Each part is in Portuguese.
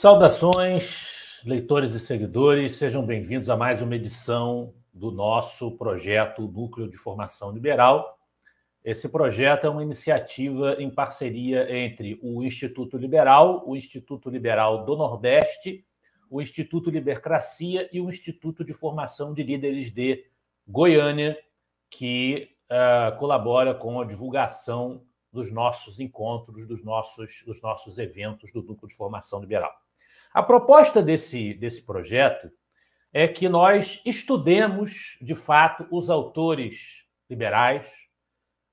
Saudações, leitores e seguidores, sejam bem-vindos a mais uma edição do nosso projeto Núcleo de Formação Liberal. Esse projeto é uma iniciativa em parceria entre o Instituto Liberal, o Instituto Liberal do Nordeste, o Instituto Libercracia e o Instituto de Formação de Líderes de Goiânia, que colabora com a divulgação dos nossos encontros, dos nossos eventos do Núcleo de Formação Liberal. A proposta desse projeto é que nós estudemos, de fato, os autores liberais,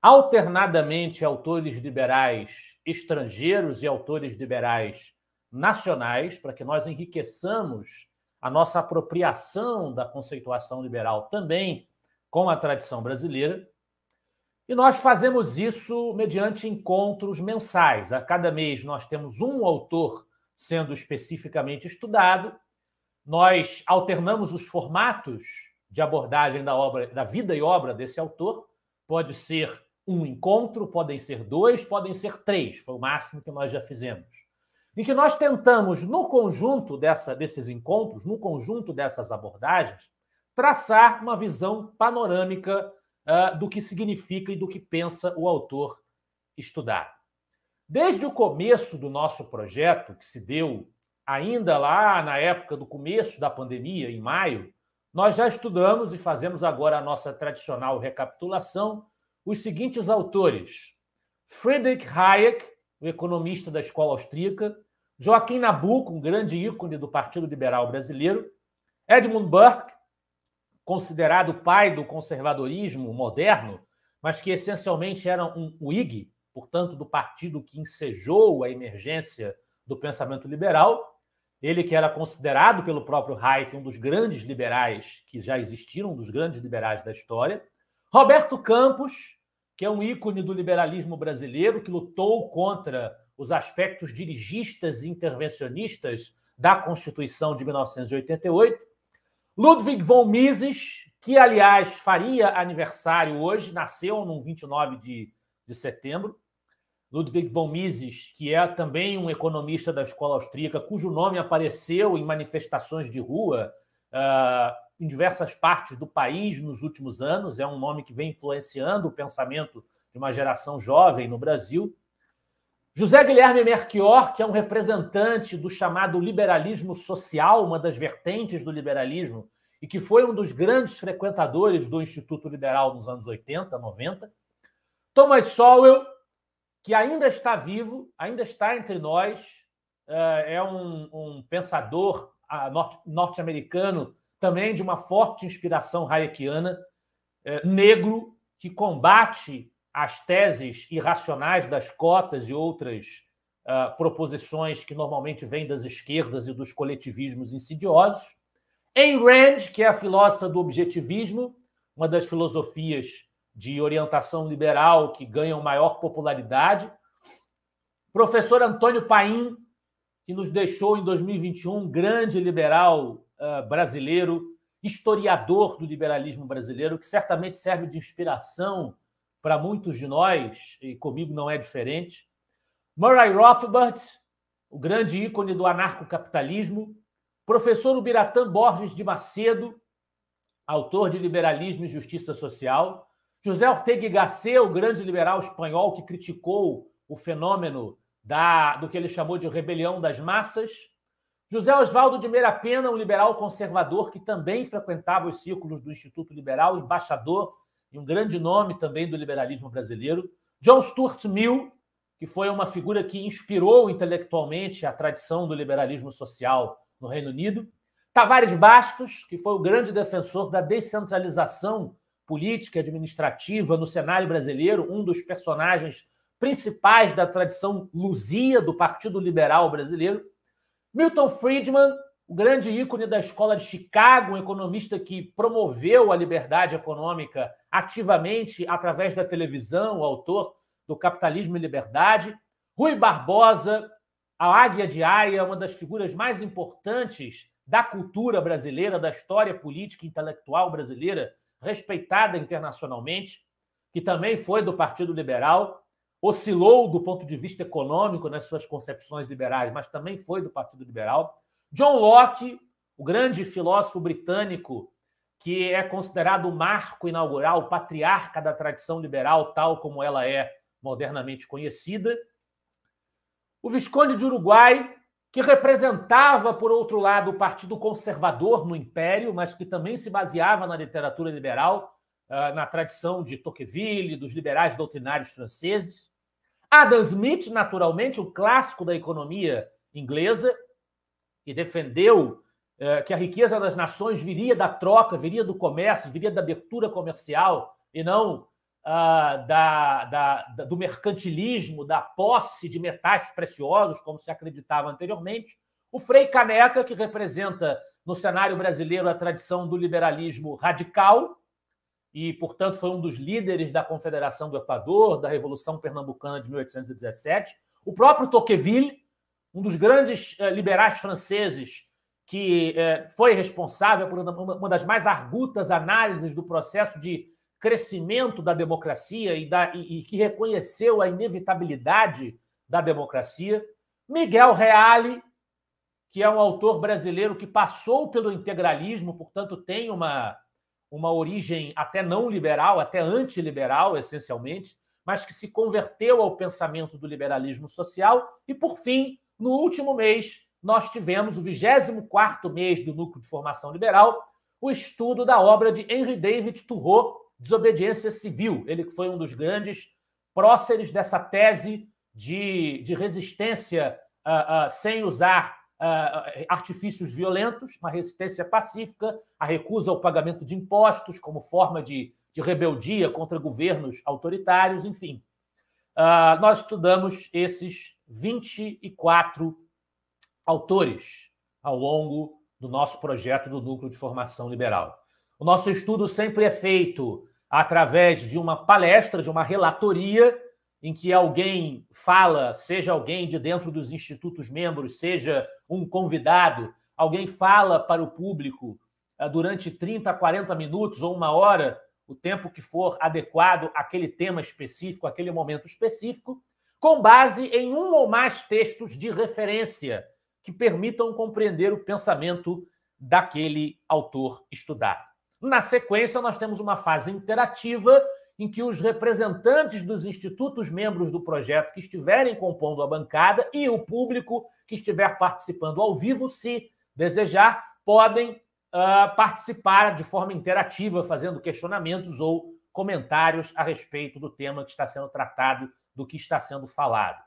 alternadamente autores liberais estrangeiros e autores liberais nacionais, para que nós enriqueçamos a nossa apropriação da conceituação liberal também com a tradição brasileira. E nós fazemos isso mediante encontros mensais. A cada mês nós temos um autor sendo especificamente estudado. Nós alternamos os formatos de abordagem da obra, da vida e obra desse autor. Pode ser um encontro, podem ser dois, podem ser três. Foi o máximo que nós já fizemos. Em que nós tentamos, no conjunto desses encontros, no conjunto dessas abordagens, traçar uma visão panorâmica do que significa e do que pensa o autor estudado. Desde o começo do nosso projeto, que se deu ainda lá na época do começo da pandemia, em maio, nós já estudamos e fazemos agora a nossa tradicional recapitulação, os seguintes autores: Friedrich Hayek, o economista da escola austríaca, Joaquim Nabuco, um grande ícone do Partido Liberal Brasileiro, Edmund Burke, considerado o pai do conservadorismo moderno, mas que essencialmente era um Whig, portanto, do partido que ensejou a emergência do pensamento liberal. Ele que era considerado pelo próprio Hayek um dos grandes liberais que já existiram, um dos grandes liberais da história. Roberto Campos, que é um ícone do liberalismo brasileiro, que lutou contra os aspectos dirigistas e intervencionistas da Constituição de 1988. Ludwig von Mises, que, aliás, faria aniversário hoje, nasceu no 29 de setembro. Ludwig von Mises, que é também um economista da escola austríaca, cujo nome apareceu em manifestações de rua em diversas partes do país nos últimos anos. É um nome que vem influenciando o pensamento de uma geração jovem no Brasil. José Guilherme Melchior, que é um representante do chamado liberalismo social, uma das vertentes do liberalismo, e que foi um dos grandes frequentadores do Instituto Liberal nos anos 80, 90. Thomas Sowell, que ainda está vivo, ainda está entre nós, é um pensador norte-americano, também de uma forte inspiração hayekiana, negro, que combate as teses irracionais das cotas e outras proposições que normalmente vêm das esquerdas e dos coletivismos insidiosos. Ayn Rand, que é a filósofa do objetivismo, uma das filosofias de orientação liberal que ganham maior popularidade. Professor Antônio Paim, que nos deixou em 2021, um grande liberal brasileiro, historiador do liberalismo brasileiro, que certamente serve de inspiração para muitos de nós, e comigo não é diferente. Murray Rothbard, o grande ícone do anarcocapitalismo. Professor Ubiratã Borges de Macedo, autor de Liberalismo e Justiça Social. José Ortega y Gasset, o grande liberal espanhol que criticou o fenômeno do que ele chamou de rebelião das massas. José Oswaldo de Meira Pena, um liberal conservador que também frequentava os círculos do Instituto Liberal, embaixador e um grande nome também do liberalismo brasileiro. John Stuart Mill, que foi uma figura que inspirou intelectualmente a tradição do liberalismo social no Reino Unido. Tavares Bastos, que foi o grande defensor da descentralização política e administrativa no cenário brasileiro, um dos personagens principais da tradição lusia do Partido Liberal brasileiro. Milton Friedman, o grande ícone da Escola de Chicago, um economista que promoveu a liberdade econômica ativamente através da televisão, o autor do Capitalismo e Liberdade. Rui Barbosa, a Águia de Aia, uma das figuras mais importantes da cultura brasileira, da história política e intelectual brasileira, respeitada internacionalmente, que também foi do Partido Liberal. oscilou do ponto de vista econômico nas suas concepções liberais, mas também foi do Partido Liberal. John Locke, o grande filósofo britânico, que é considerado o marco inaugural, o patriarca da tradição liberal, tal como ela é modernamente conhecida. O Visconde de Uruguai, que representava, por outro lado, o Partido Conservador no Império, mas que também se baseava na literatura liberal, na tradição de Tocqueville, dos liberais doutrinários franceses. Adam Smith, naturalmente, o clássico da economia inglesa, que defendeu que a riqueza das nações viria da troca, viria do comércio, viria da abertura comercial e não do mercantilismo, da posse de metais preciosos, como se acreditava anteriormente. O Frei Caneca, que representa no cenário brasileiro a tradição do liberalismo radical e, portanto, foi um dos líderes da Confederação do Equador, da Revolução Pernambucana de 1817. O próprio Tocqueville, um dos grandes liberais franceses, que foi responsável por uma das mais argutas análises do processo de crescimento da democracia e que reconheceu a inevitabilidade da democracia. Miguel Reale, que é um autor brasileiro que passou pelo integralismo, portanto, tem uma origem até não liberal, até antiliberal, essencialmente, mas que se converteu ao pensamento do liberalismo social. E, por fim, no último mês, nós tivemos o 24º mês do Núcleo de Formação Liberal, o estudo da obra de Henry David Thoreau, Desobediência Civil. Ele que foi um dos grandes próceres dessa tese de resistência sem usar artifícios violentos, uma resistência pacífica, a recusa ao pagamento de impostos como forma de rebeldia contra governos autoritários, enfim. Nós estudamos esses 24 autores ao longo do nosso projeto do Núcleo de Formação Liberal. O nosso estudo sempre é feito através de uma palestra, de uma relatoria, em que alguém fala, seja alguém de dentro dos institutos membros, seja um convidado, alguém fala para o público durante 30, 40 minutos ou 1 hora, o tempo que for adequado àquele tema específico, àquele momento específico, com base em um ou mais textos de referência que permitam compreender o pensamento daquele autor estudado. Na sequência, nós temos uma fase interativa em que os representantes dos institutos membros do projeto que estiverem compondo a bancada e o público que estiver participando ao vivo, se desejar, podem participar de forma interativa, fazendo questionamentos ou comentários a respeito do tema que está sendo tratado, do que está sendo falado.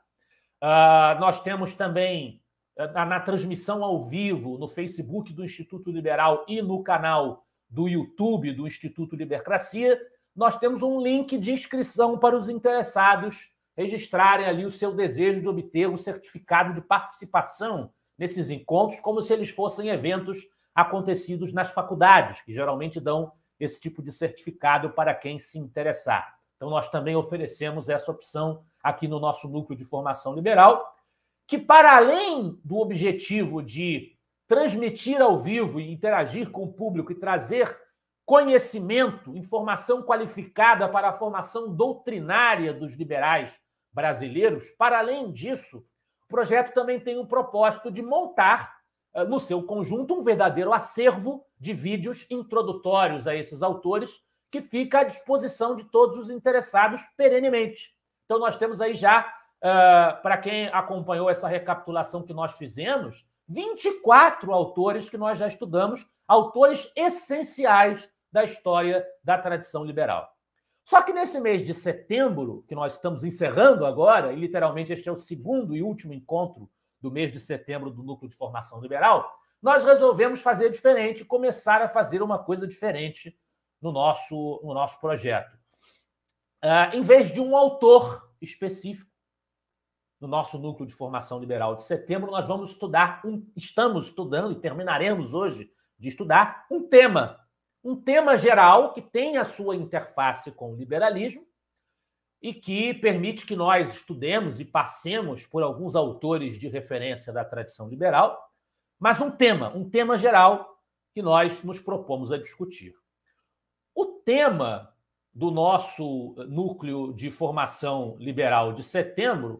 Nós temos também, na transmissão ao vivo, no Facebook do Instituto Liberal e no canal do YouTube do Instituto Libercracia, nós temos um link de inscrição para os interessados registrarem ali o seu desejo de obter um certificado de participação nesses encontros, como se eles fossem eventos acontecidos nas faculdades, que geralmente dão esse tipo de certificado para quem se interessar. Então, nós também oferecemos essa opção aqui no nosso Núcleo de Formação Liberal, que, para além do objetivo de transmitir ao vivo e interagir com o público e trazer conhecimento, informação qualificada para a formação doutrinária dos liberais brasileiros, para além disso, o projeto também tem o propósito de montar, no seu conjunto, um verdadeiro acervo de vídeos introdutórios a esses autores, que fica à disposição de todos os interessados perenemente. Então, nós temos aí já, para quem acompanhou essa recapitulação que nós fizemos, 24 autores que nós já estudamos, autores essenciais da história da tradição liberal. Só que nesse mês de setembro, que nós estamos encerrando agora, e literalmente este é o segundo e último encontro do mês de setembro do Núcleo de Formação Liberal, nós resolvemos fazer diferente, começar a fazer uma coisa diferente no nosso projeto. Em vez de um autor específico, no nosso Núcleo de Formação Liberal de setembro, nós estamos estudando e terminaremos hoje de estudar um tema geral que tem a sua interface com o liberalismo e que permite que nós estudemos e passemos por alguns autores de referência da tradição liberal, mas um tema geral que nós nos propomos a discutir. O tema do nosso núcleo de formação liberal de setembro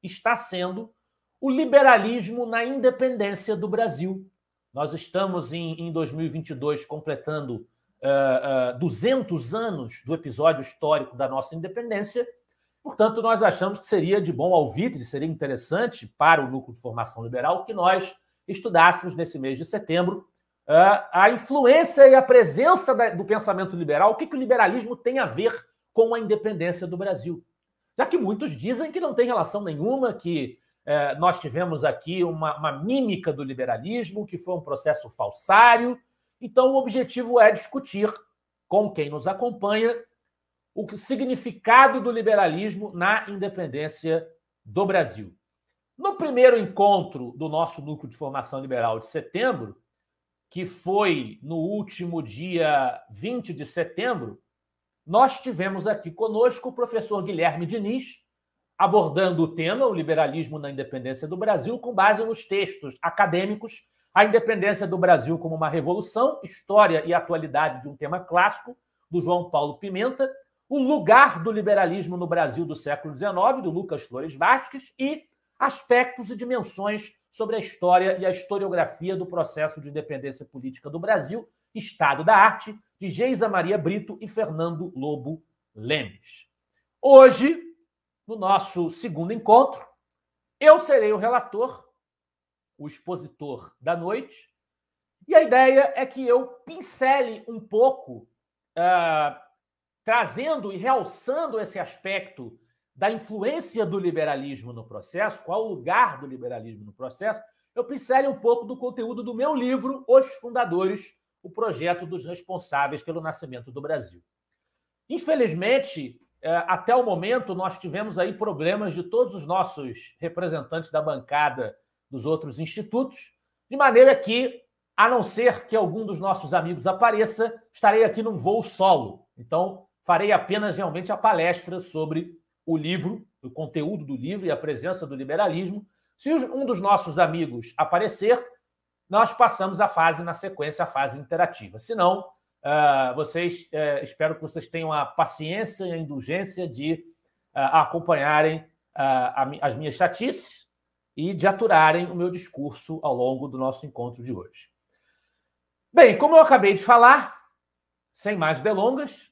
está sendo o liberalismo na independência do Brasil. Nós estamos em 2022 completando 200 anos do episódio histórico da nossa independência. Portanto, nós achamos que seria de bom alvitre, seria interessante para o núcleo de formação liberal que nós estudássemos nesse mês de setembro a influência e a presença do pensamento liberal, o que o liberalismo tem a ver com a independência do Brasil. Já que muitos dizem que não tem relação nenhuma, que nós tivemos aqui uma mímica do liberalismo, que foi um processo falsário. Então, o objetivo é discutir com quem nos acompanha o significado do liberalismo na independência do Brasil. No primeiro encontro do nosso núcleo de formação liberal de setembro, que foi no último dia 20 de setembro, nós tivemos aqui conosco o professor Guilherme Diniz, abordando o tema, o liberalismo na independência do Brasil, com base nos textos acadêmicos, a independência do Brasil como uma revolução, história e atualidade de um tema clássico, do João Paulo Pimenta, o lugar do liberalismo no Brasil do século XIX, do Lucas Flores Vasques, e aspectos e dimensões sobre a história e a historiografia do processo de independência política do Brasil, Estado da Arte, de Geisa Maria Brito e Fernando Lobo Lemes. Hoje, no nosso segundo encontro, eu serei o relator, o expositor da noite, e a ideia é que eu pincele um pouco, trazendo e realçando esse aspecto da influência do liberalismo no processo, qual o lugar do liberalismo no processo, eu pincele um pouco do conteúdo do meu livro, Os Fundadores, o projeto dos responsáveis pelo nascimento do Brasil. Infelizmente, até o momento, nós tivemos aí problemas de todos os nossos representantes da bancada dos outros institutos, de maneira que, a não ser que algum dos nossos amigos apareça, estarei aqui num voo solo. Então, farei apenas realmente a palestra sobre o livro, o conteúdo do livro e a presença do liberalismo. Se um dos nossos amigos aparecer, nós passamos a fase, na sequência, a fase interativa. Se não, espero que vocês tenham a paciência e a indulgência de acompanharem as minhas chatices e de aturarem o meu discurso ao longo do nosso encontro de hoje. Bem, como eu acabei de falar, sem mais delongas,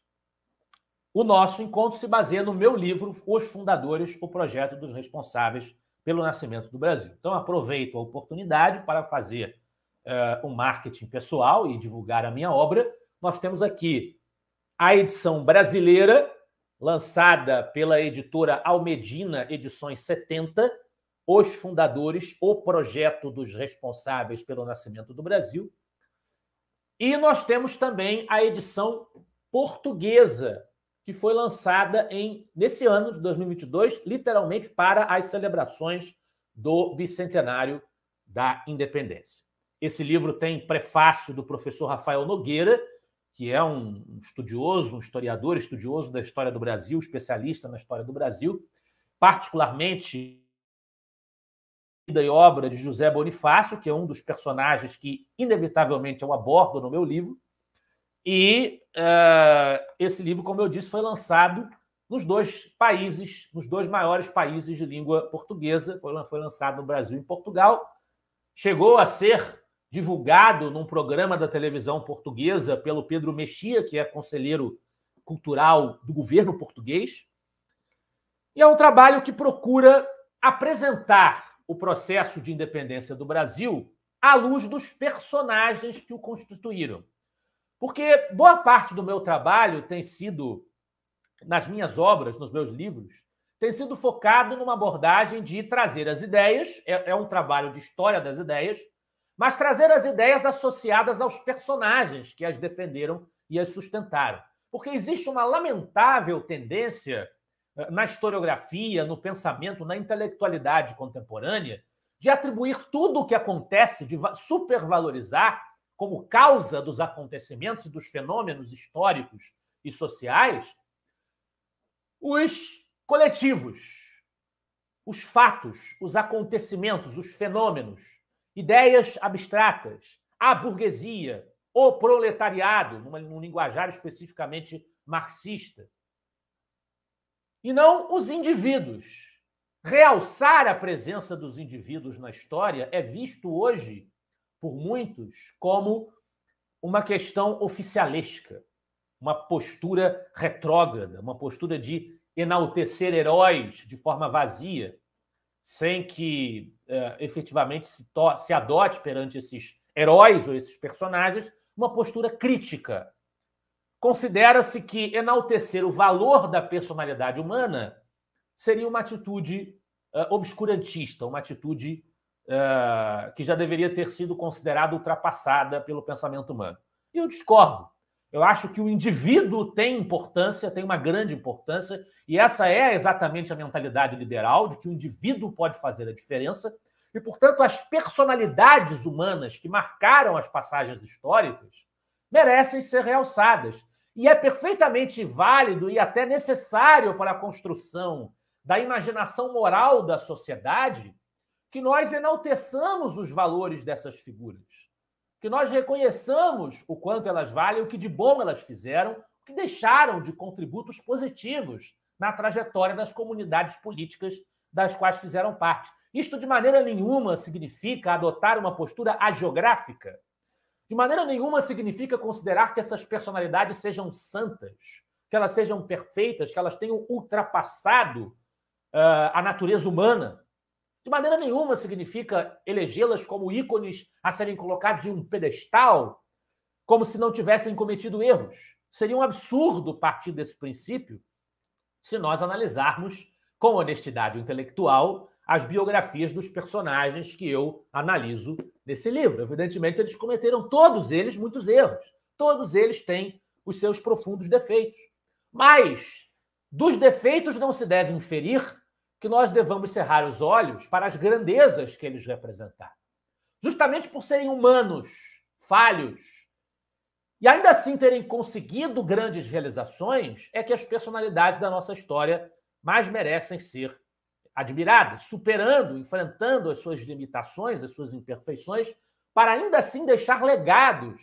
o nosso encontro se baseia no meu livro, Os Fundadores, o projeto dos responsáveis pelo nascimento do Brasil. Então, aproveito a oportunidade para fazer um marketing pessoal e divulgar a minha obra. Nós temos aqui a edição brasileira, lançada pela editora Almedina, edições 70, Os Fundadores, o projeto dos responsáveis pelo nascimento do Brasil. E nós temos também a edição portuguesa, que foi lançada nesse ano de 2022, literalmente para as celebrações do bicentenário da independência. Esse livro tem prefácio do professor Rafael Nogueira, que é um estudioso, um historiador estudioso da história do Brasil, especialista na história do Brasil, particularmente vida e obra de José Bonifácio, que é um dos personagens que, inevitavelmente, eu abordo no meu livro. E esse livro, como eu disse, foi lançado nos dois maiores países de língua portuguesa. Foi lançado no Brasil e em Portugal. Chegou a ser divulgado num programa da televisão portuguesa pelo Pedro Mexia, que é conselheiro cultural do governo português. E é um trabalho que procura apresentar o processo de independência do Brasil à luz dos personagens que o constituíram. Porque boa parte do meu trabalho tem sido, nas minhas obras, nos meus livros, tem sido focado numa abordagem de trazer as ideias, é um trabalho de história das ideias, mas trazer as ideias associadas aos personagens que as defenderam e as sustentaram. Porque existe uma lamentável tendência na historiografia, no pensamento, na intelectualidade contemporânea, de atribuir tudo o que acontece, de supervalorizar como causa dos acontecimentos e dos fenômenos históricos e sociais, os coletivos, os fatos, os acontecimentos, os fenômenos, ideias abstratas, a burguesia, o proletariado, num linguajar especificamente marxista. E não os indivíduos. Realçar a presença dos indivíduos na história é visto hoje, por muitos, como uma questão oficialesca, uma postura retrógrada, uma postura de enaltecer heróis de forma vazia, sem que efetivamente se adote perante esses heróis ou esses personagens uma postura crítica. Considera-se que enaltecer o valor da personalidade humana seria uma atitude obscurantista, uma atitude que já deveria ter sido considerada ultrapassada pelo pensamento humano. E eu discordo. Eu acho que o indivíduo tem importância, tem uma grande importância, e essa é exatamente a mentalidade liberal, de que o indivíduo pode fazer a diferença, e, portanto, as personalidades humanas que marcaram as passagens históricas merecem ser realçadas. E é perfeitamente válido e até necessário para a construção da imaginação moral da sociedade que nós enalteçamos os valores dessas figuras, que nós reconheçamos o quanto elas valem, o que de bom elas fizeram, o que deixaram de contributos positivos na trajetória das comunidades políticas das quais fizeram parte. Isto de maneira nenhuma significa adotar uma postura hagiográfica. De maneira nenhuma significa considerar que essas personalidades sejam santas, que elas sejam perfeitas, que elas tenham ultrapassado a natureza humana. De maneira nenhuma significa elegê-las como ícones a serem colocados em um pedestal, como se não tivessem cometido erros. Seria um absurdo partir desse princípio se nós analisarmos com honestidade intelectual as biografias dos personagens que eu analiso nesse livro. Evidentemente, eles cometeram, todos eles, muitos erros. Todos eles têm os seus profundos defeitos. Mas dos defeitos não se deve inferir que nós devamos cerrar os olhos para as grandezas que eles representaram. Justamente por serem humanos, falhos, e ainda assim terem conseguido grandes realizações, é que as personalidades da nossa história mais merecem ser admiradas, superando, enfrentando as suas limitações, as suas imperfeições, para ainda assim deixar legados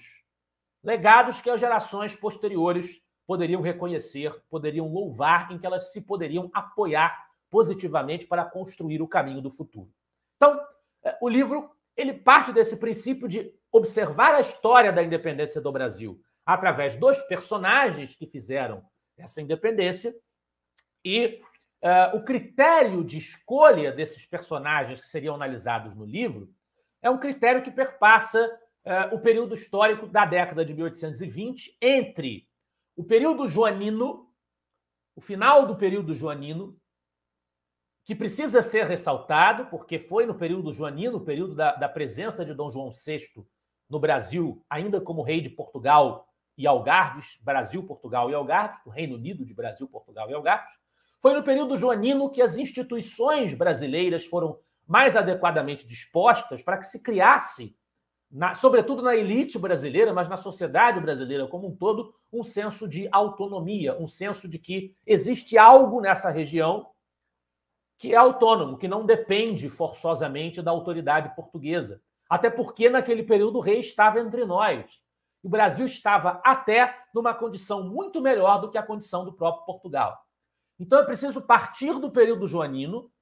que as gerações posteriores poderiam reconhecer, poderiam louvar, em que elas se poderiam apoiar positivamente para construir o caminho do futuro. Então, o livro ele parte desse princípio de observar a história da independência do Brasil através dos personagens que fizeram essa independência e o critério de escolha desses personagens que seriam analisados no livro é um critério que perpassa o período histórico da década de 1820 entre o período joanino, o final do período joanino, que precisa ser ressaltado, porque foi no período joanino, o período da presença de Dom João VI no Brasil, ainda como rei de Portugal e Algarves, Brasil, Portugal e Algarves, do Reino Unido de Brasil, Portugal e Algarves. Foi no período joanino que as instituições brasileiras foram mais adequadamente dispostas para que se criasse, sobretudo na elite brasileira, mas na sociedade brasileira como um todo, um senso de autonomia, um senso de que existe algo nessa região que é autônomo, que não depende forçosamente da autoridade portuguesa. Até porque, naquele período, o rei estava entre nós. O Brasil estava até numa condição muito melhor do que a condição do próprio Portugal. Então, é preciso partir do período joanino,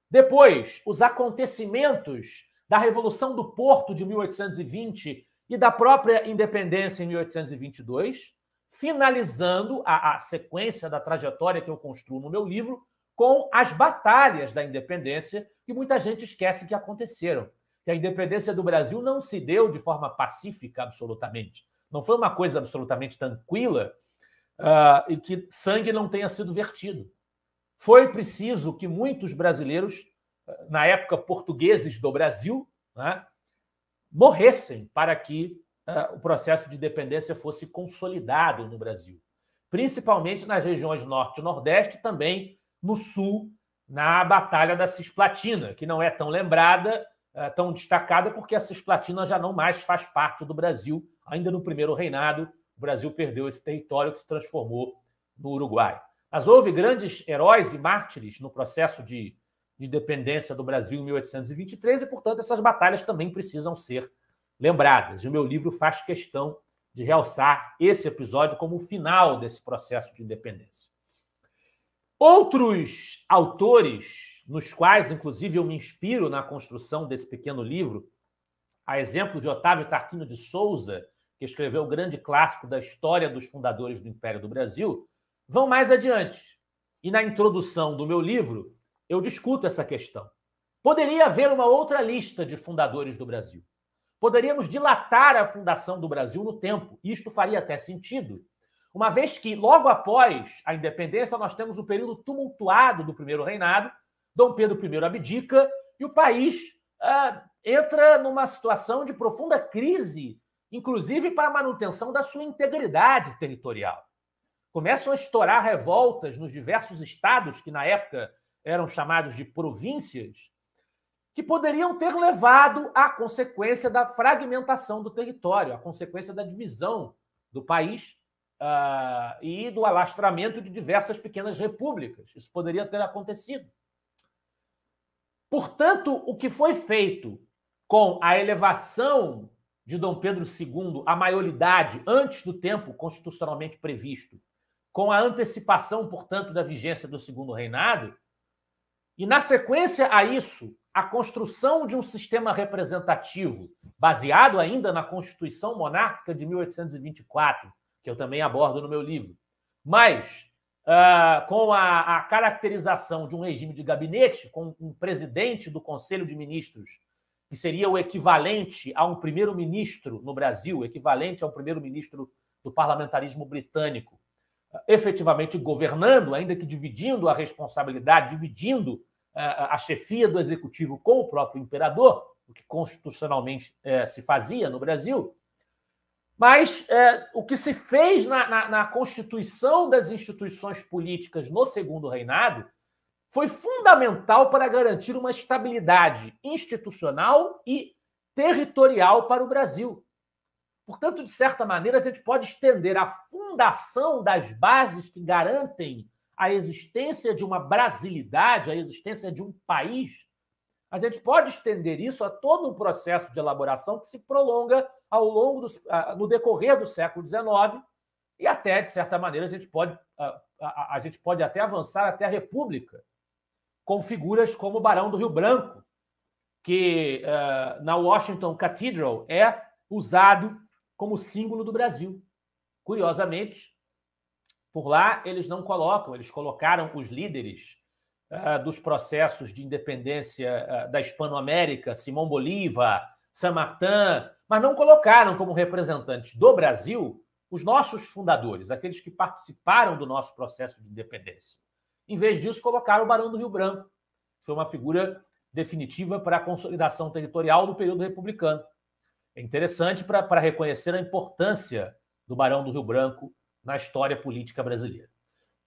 depois, os acontecimentos da Revolução do Porto de 1820 e da própria independência em 1822, finalizando a sequência da trajetória que eu construo no meu livro com as batalhas da independência, que muita gente esquece que aconteceram. Que a independência do Brasil não se deu de forma pacífica, absolutamente. Não foi uma coisa absolutamente tranquila e que sangue não tenha sido vertido. Foi preciso que muitos brasileiros, na época portugueses do Brasil, né, morressem para que o processo de independência fosse consolidado no Brasil. Principalmente nas regiões Norte e Nordeste, também no Sul, na Batalha da Cisplatina, que não é tão lembrada, tão destacada, porque a Cisplatina já não mais faz parte do Brasil. Ainda no primeiro reinado, o Brasil perdeu esse território que se transformou no Uruguai. Mas houve grandes heróis e mártires no processo de independência do Brasil em 1823 e, portanto, essas batalhas também precisam ser lembradas. E o meu livro faz questão de realçar esse episódio como o final desse processo de independência. Outros autores, nos quais, inclusive, eu me inspiro na construção desse pequeno livro, a exemplo de Otávio Tarquínio de Souza, que escreveu o grande clássico da história dos fundadores do Império do Brasil, vão mais adiante. E na introdução do meu livro, eu discuto essa questão. Poderia haver uma outra lista de fundadores do Brasil. Poderíamos dilatar a fundação do Brasil no tempo. E isto faria até sentido, uma vez que, logo após a independência, nós temos o período tumultuado do primeiro reinado, Dom Pedro I abdica e o país entra numa situação de profunda crise, inclusive para a manutenção da sua integridade territorial. Começam a estourar revoltas nos diversos estados, que na época eram chamados de províncias, que poderiam ter levado à consequência da fragmentação do território, à consequência da divisão do país e do alastramento de diversas pequenas repúblicas. Isso poderia ter acontecido. Portanto, o que foi feito com a elevação de Dom Pedro II à maioridade antes do tempo constitucionalmente previsto, com a antecipação, portanto, da vigência do segundo reinado, e, na sequência a isso, a construção de um sistema representativo baseado ainda na Constituição Monárquica de 1824, que eu também abordo no meu livro, mas com a caracterização de um regime de gabinete, com um presidente do Conselho de Ministros, que seria o equivalente a um primeiro-ministro no Brasil, equivalente ao primeiro-ministro do parlamentarismo britânico, efetivamente governando, ainda que dividindo a responsabilidade, dividindo a chefia do executivo com o próprio imperador, o que constitucionalmente se fazia no Brasil. Mas o que se fez na constituição das instituições políticas no segundo reinado foi fundamental para garantir uma estabilidade institucional e territorial para o Brasil. Portanto, de certa maneira, a gente pode estender a fundação das bases que garantem a existência de uma brasilidade, a existência de um país. A gente pode estender isso a todo um processo de elaboração que se prolonga ao longo no decorrer do século XIX e até, de certa maneira, a gente pode até avançar até a República, com figuras como o Barão do Rio Branco, que na Washington Cathedral é usado como símbolo do Brasil. Curiosamente, por lá eles não colocam, eles colocaram os líderes dos processos de independência da Hispanoamérica, Simão Bolívar, San Martín, mas não colocaram como representantes do Brasil os nossos fundadores, aqueles que participaram do nosso processo de independência. Em vez disso, colocaram o Barão do Rio Branco. Foi uma figura definitiva para a consolidação territorial do período republicano. É interessante para reconhecer a importância do Barão do Rio Branco na história política brasileira.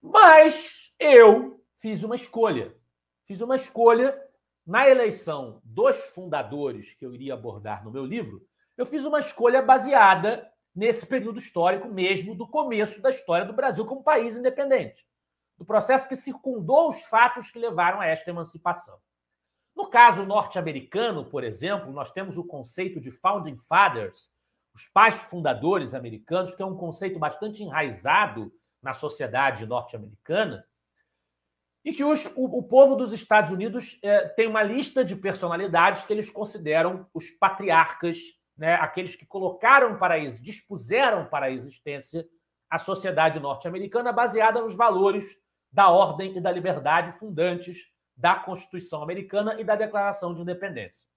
Mas eu fiz uma escolha. Fiz uma escolha na eleição dos fundadores que eu iria abordar no meu livro. Eu fiz uma escolha baseada nesse período histórico mesmo do começo da história do Brasil como país independente, do processo que circundou os fatos que levaram a esta emancipação. No caso norte-americano, por exemplo, nós temos o conceito de Founding Fathers, os pais fundadores americanos, que é um conceito bastante enraizado na sociedade norte-americana, e que o povo dos Estados Unidos tem uma lista de personalidades que eles consideram os patriarcas, né, aqueles que dispuseram para a existência a sociedade norte-americana baseada nos valores da ordem e da liberdade fundantes da Constituição Americana e da Declaração de Independência.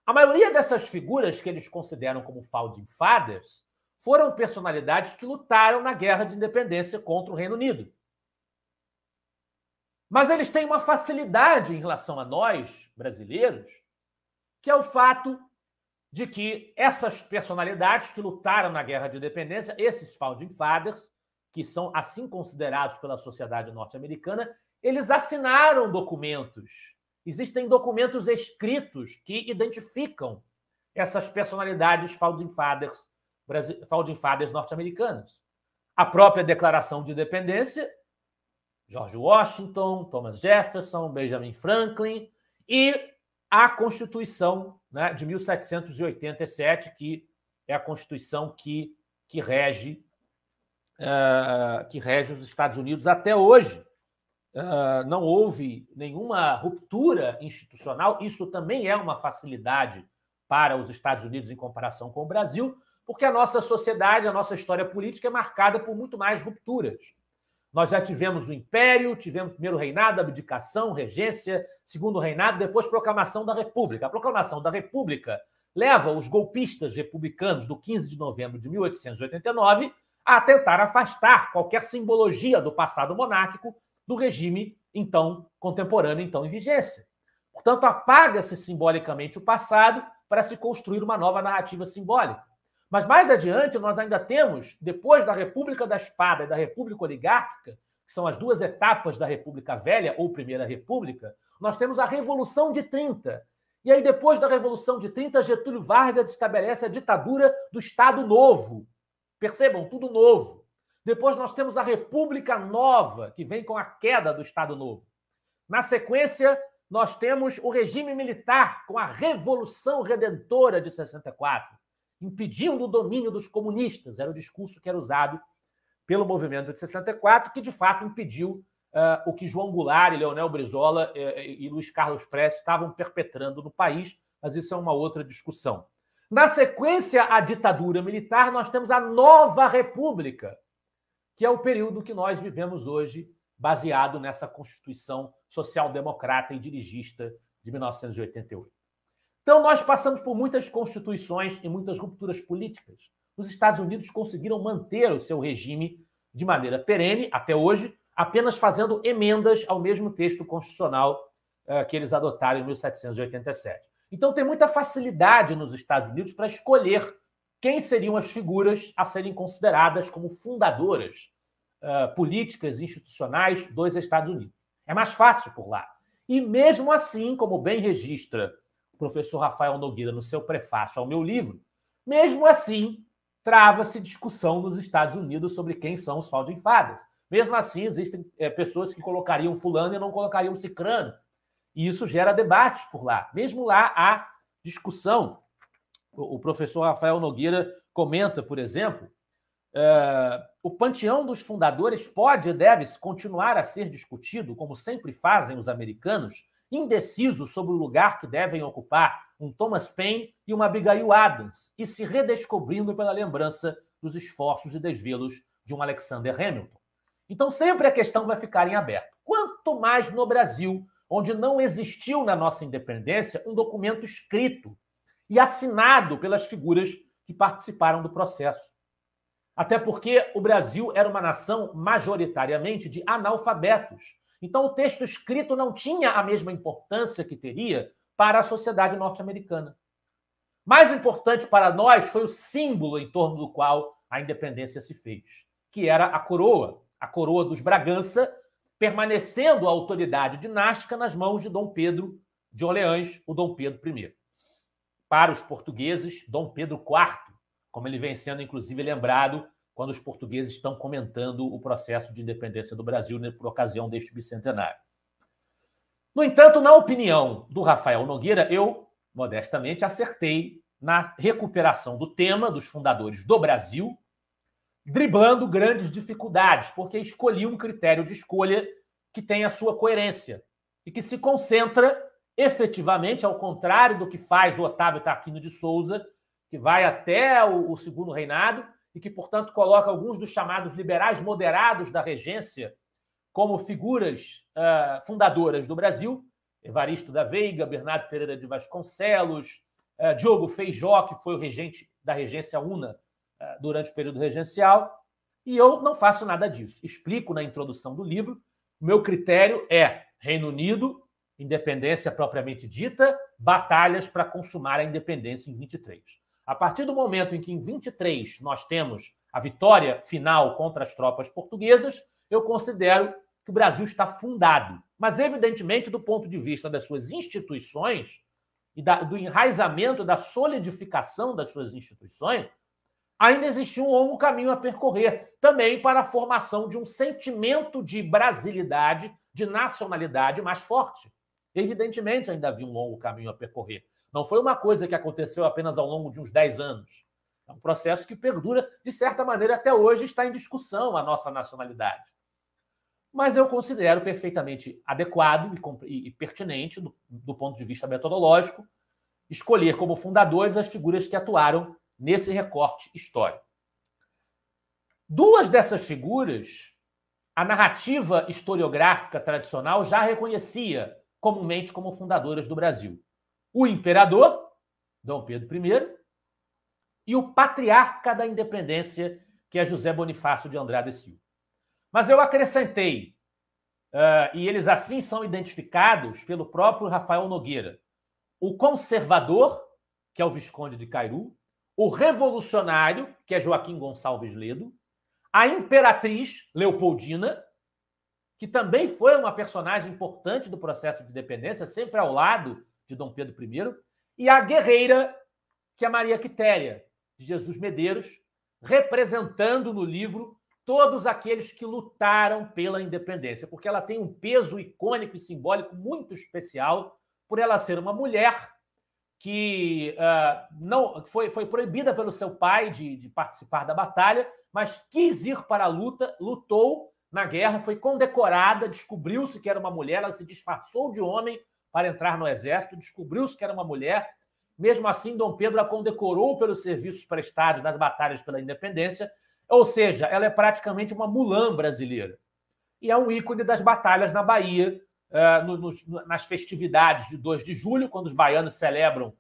A maioria dessas figuras que eles consideram como Founding Fathers foram personalidades que lutaram na Guerra de Independência contra o Reino Unido. Mas eles têm uma facilidade em relação a nós, brasileiros, que é o fato de que essas personalidades que lutaram na Guerra de Independência, esses Founding Fathers, que são assim considerados pela sociedade norte-americana, eles assinaram documentos. Existem documentos escritos que identificam essas personalidades Founding Fathers norte-americanas. A própria Declaração de Independência, George Washington, Thomas Jefferson, Benjamin Franklin, e a Constituição, né, de 1787, que é a Constituição que que rege os Estados Unidos até hoje. Não houve nenhuma ruptura institucional. Isso também é uma facilidade para os Estados Unidos em comparação com o Brasil, porque a nossa sociedade, a nossa história política é marcada por muito mais rupturas. Nós já tivemos o Império, tivemos o primeiro reinado, abdicação, regência, segundo reinado, depois proclamação da República. A proclamação da República leva os golpistas republicanos do 15 de novembro de 1889 a tentar afastar qualquer simbologia do passado monárquico do regime então contemporâneo, então em vigência. Portanto, apaga-se simbolicamente o passado para se construir uma nova narrativa simbólica. Mas mais adiante, nós ainda temos, depois da República da Espada e da República Oligárquica, que são as duas etapas da República Velha ou Primeira República, nós temos a Revolução de 30. E aí, depois da Revolução de 30, Getúlio Vargas estabelece a ditadura do Estado Novo. Percebam, tudo novo. Depois nós temos a República Nova, que vem com a queda do Estado Novo. Na sequência, nós temos o regime militar, com a Revolução Redentora de 64, impedindo o domínio dos comunistas. Era o discurso que era usado pelo movimento de 64, que de fato impediu o que João Goulart, Leonel Brizola e Luiz Carlos Prestes estavam perpetrando no país, mas isso é uma outra discussão. Na sequência à ditadura militar, nós temos a Nova República, que é o período que nós vivemos hoje, baseado nessa Constituição social-democrata e dirigista de 1988. Então, nós passamos por muitas constituições e muitas rupturas políticas. Os Estados Unidos conseguiram manter o seu regime de maneira perene, até hoje, apenas fazendo emendas ao mesmo texto constitucional que eles adotaram em 1787. Então, tem muita facilidade nos Estados Unidos para escolher quem seriam as figuras a serem consideradas como fundadoras políticas e institucionais dos Estados Unidos. É mais fácil por lá. E mesmo assim, como bem registra o professor Rafael Nogueira no seu prefácio ao meu livro, mesmo assim, trava-se discussão nos Estados Unidos sobre quem são os founding fathers. Mesmo assim, existem pessoas que colocariam fulano e não colocariam cicrano. E isso gera debates por lá. Mesmo lá há discussão. O professor Rafael Nogueira comenta, por exemplo, o panteão dos fundadores pode e deve continuar a ser discutido, como sempre fazem os americanos, indecisos sobre o lugar que devem ocupar um Thomas Paine e uma Abigail Adams, e se redescobrindo pela lembrança dos esforços e desvelos de um Alexander Hamilton. Então, sempre a questão vai ficar em aberto. Quanto mais no Brasil, onde não existiu na nossa independência um documento escrito e assinado pelas figuras que participaram do processo. Até porque o Brasil era uma nação majoritariamente de analfabetos. Então, o texto escrito não tinha a mesma importância que teria para a sociedade norte-americana. Mais importante para nós foi o símbolo em torno do qual a independência se fez, que era a coroa dos Bragança, permanecendo a autoridade dinástica nas mãos de Dom Pedro de Orleans, o Dom Pedro I. Para os portugueses, Dom Pedro IV, como ele vem sendo, inclusive, lembrado quando os portugueses estão comentando o processo de independência do Brasil por ocasião deste bicentenário. No entanto, na opinião do Rafael Nogueira, eu, modestamente, acertei na recuperação do tema dos fundadores do Brasil, driblando grandes dificuldades, porque escolhi um critério de escolha que tem a sua coerência e que se concentra efetivamente, ao contrário do que faz o Otávio Tarquínio de Souza, que vai até o segundo reinado e que, portanto, coloca alguns dos chamados liberais moderados da regência como figuras fundadoras do Brasil, Evaristo da Veiga, Bernardo Pereira de Vasconcelos, Diogo Feijó, que foi o regente da regência una durante o período regencial, e eu não faço nada disso. Explico na introdução do livro, o meu critério é Reino Unido, independência propriamente dita, batalhas para consumar a independência em 23. A partir do momento em que, em 23, nós temos a vitória final contra as tropas portuguesas, eu considero que o Brasil está fundado. Mas, evidentemente, do ponto de vista das suas instituições e do enraizamento, da solidificação das suas instituições, ainda existia um longo caminho a percorrer, também para a formação de um sentimento de brasilidade, de nacionalidade mais forte. Evidentemente, ainda havia um longo caminho a percorrer. Não foi uma coisa que aconteceu apenas ao longo de uns 10 anos. É um processo que perdura, de certa maneira, até hoje está em discussão a nossa nacionalidade. Mas eu considero perfeitamente adequado e pertinente, do ponto de vista metodológico, escolher como fundadores as figuras que atuaram nesse recorte histórico. Duas dessas figuras, a narrativa historiográfica tradicional já reconhecia comumente como fundadoras do Brasil. O imperador, Dom Pedro I, e o patriarca da independência, que é José Bonifácio de Andrade e Silva. Mas eu acrescentei, e eles assim são identificados pelo próprio Rafael Nogueira, o conservador, que é o Visconde de Cairu, o revolucionário, que é Joaquim Gonçalves Ledo, a imperatriz Leopoldina, que também foi uma personagem importante do processo de independência, sempre ao lado de Dom Pedro I, e a guerreira, que é Maria Quitéria, de Jesus Medeiros, representando no livro todos aqueles que lutaram pela independência, porque ela tem um peso icônico e simbólico muito especial, por ela ser uma mulher que não foi proibida pelo seu pai de participar da batalha, mas quis ir para a luta, lutou na guerra, foi condecorada, descobriu-se que era uma mulher, ela se disfarçou de homem para entrar no exército, descobriu-se que era uma mulher. Mesmo assim, Dom Pedro a condecorou pelos serviços prestados nas batalhas pela independência, ou seja, ela é praticamente uma Mulan brasileira. E é um ícone das batalhas na Bahia, nas festividades de 2 de julho, quando os baianos celebram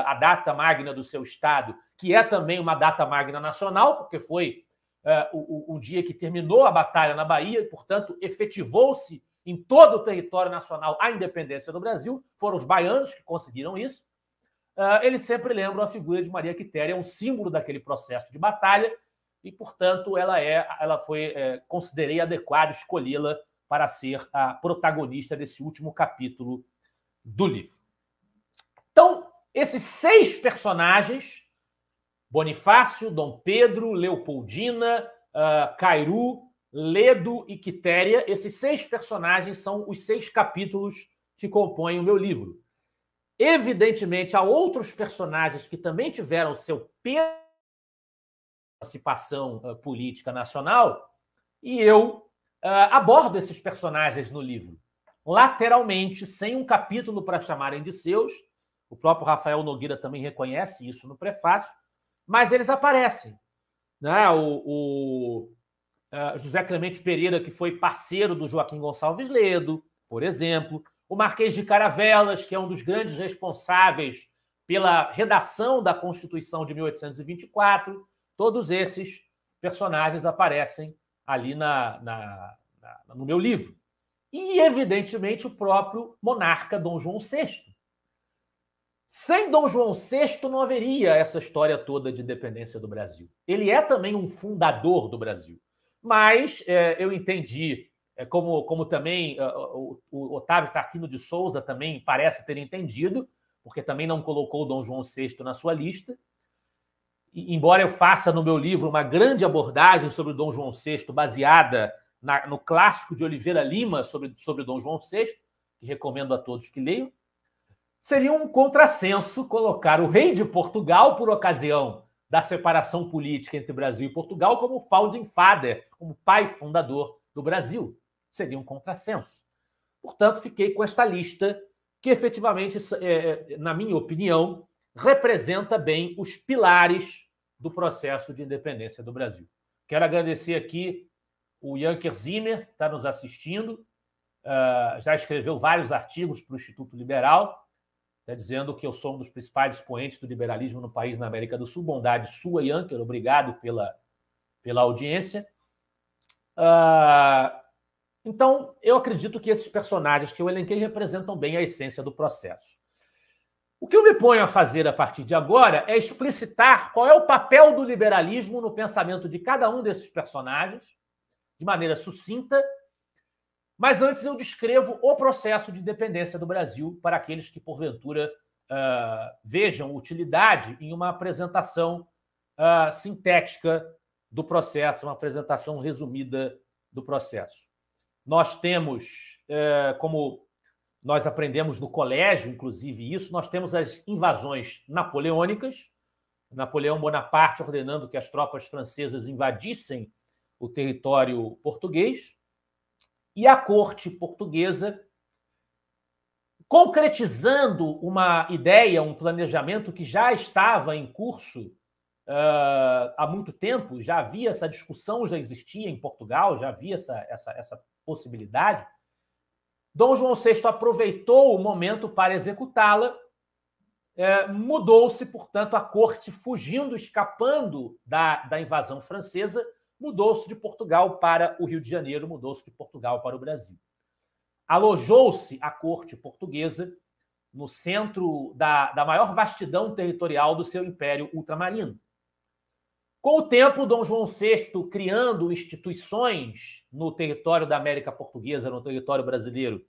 a data magna do seu estado, que é também uma data magna nacional, porque foi um dia que terminou a batalha na Bahia e, portanto, efetivou-se em todo o território nacional a independência do Brasil. Foram os baianos que conseguiram isso. Eles sempre lembram a figura de Maria Quitéria, é um símbolo daquele processo de batalha e, portanto, considerei adequado escolhê-la para ser a protagonista desse último capítulo do livro. Então, esses 6 personagens, Bonifácio, Dom Pedro, Leopoldina, Cairu, Ledo e Quitéria, esses 6 personagens são os 6 capítulos que compõem o meu livro. Evidentemente, há outros personagens que também tiveram seu peso na participação política nacional, e eu abordo esses personagens no livro, lateralmente, sem um capítulo para chamarem de seus. O próprio Rafael Nogueira também reconhece isso no prefácio, mas eles aparecem. Né? O José Clemente Pereira, que foi parceiro do Joaquim Gonçalves Ledo, por exemplo, o Marquês de Caravelas, que é um dos grandes responsáveis pela redação da Constituição de 1824, todos esses personagens aparecem ali no meu livro. E, evidentemente, o próprio monarca Dom João VI. Sem Dom João VI não haveria essa história toda de independência do Brasil. Ele é também um fundador do Brasil. Mas eu entendi, como também o Otávio Tarquino de Souza também parece ter entendido, porque também não colocou Dom João VI na sua lista. E, embora eu faça no meu livro uma grande abordagem sobre Dom João VI, baseada no clássico de Oliveira Lima sobre Dom João VI, que recomendo a todos que leiam, seria um contrassenso colocar o rei de Portugal, por ocasião da separação política entre Brasil e Portugal, como founding father, como pai fundador do Brasil. Seria um contrassenso. Portanto, fiquei com esta lista que, efetivamente, na minha opinião, representa bem os pilares do processo de independência do Brasil. Quero agradecer aqui o Janker Zimmer, que está nos assistindo, já escreveu vários artigos para o Instituto Liberal, está dizendo que eu sou um dos principais expoentes do liberalismo no país, na América do Sul. Bondade sua, Janker, obrigado pela audiência. Então, eu acredito que esses personagens que eu elenquei representam bem a essência do processo. O que eu me ponho a fazer a partir de agora é explicitar qual é o papel do liberalismo no pensamento de cada um desses personagens, de maneira sucinta, mas antes eu descrevo o processo de independência do Brasil para aqueles que, porventura, vejam utilidade em uma apresentação sintética do processo, uma apresentação resumida do processo. Nós temos, como nós aprendemos no colégio, inclusive isso, nós temos as invasões napoleônicas, Napoleão Bonaparte ordenando que as tropas francesas invadissem o território português, e a corte portuguesa, concretizando uma ideia, um planejamento que já estava em curso há muito tempo, já havia essa discussão, já existia em Portugal, já havia essa possibilidade. Dom João VI aproveitou o momento para executá-la, mudou-se, portanto, a corte, fugindo, escapando da invasão francesa, mudou-se de Portugal para o Rio de Janeiro, mudou-se de Portugal para o Brasil. Alojou-se a corte portuguesa no centro da maior vastidão territorial do seu império ultramarino. Com o tempo, Dom João VI criando instituições no território da América Portuguesa, no território brasileiro,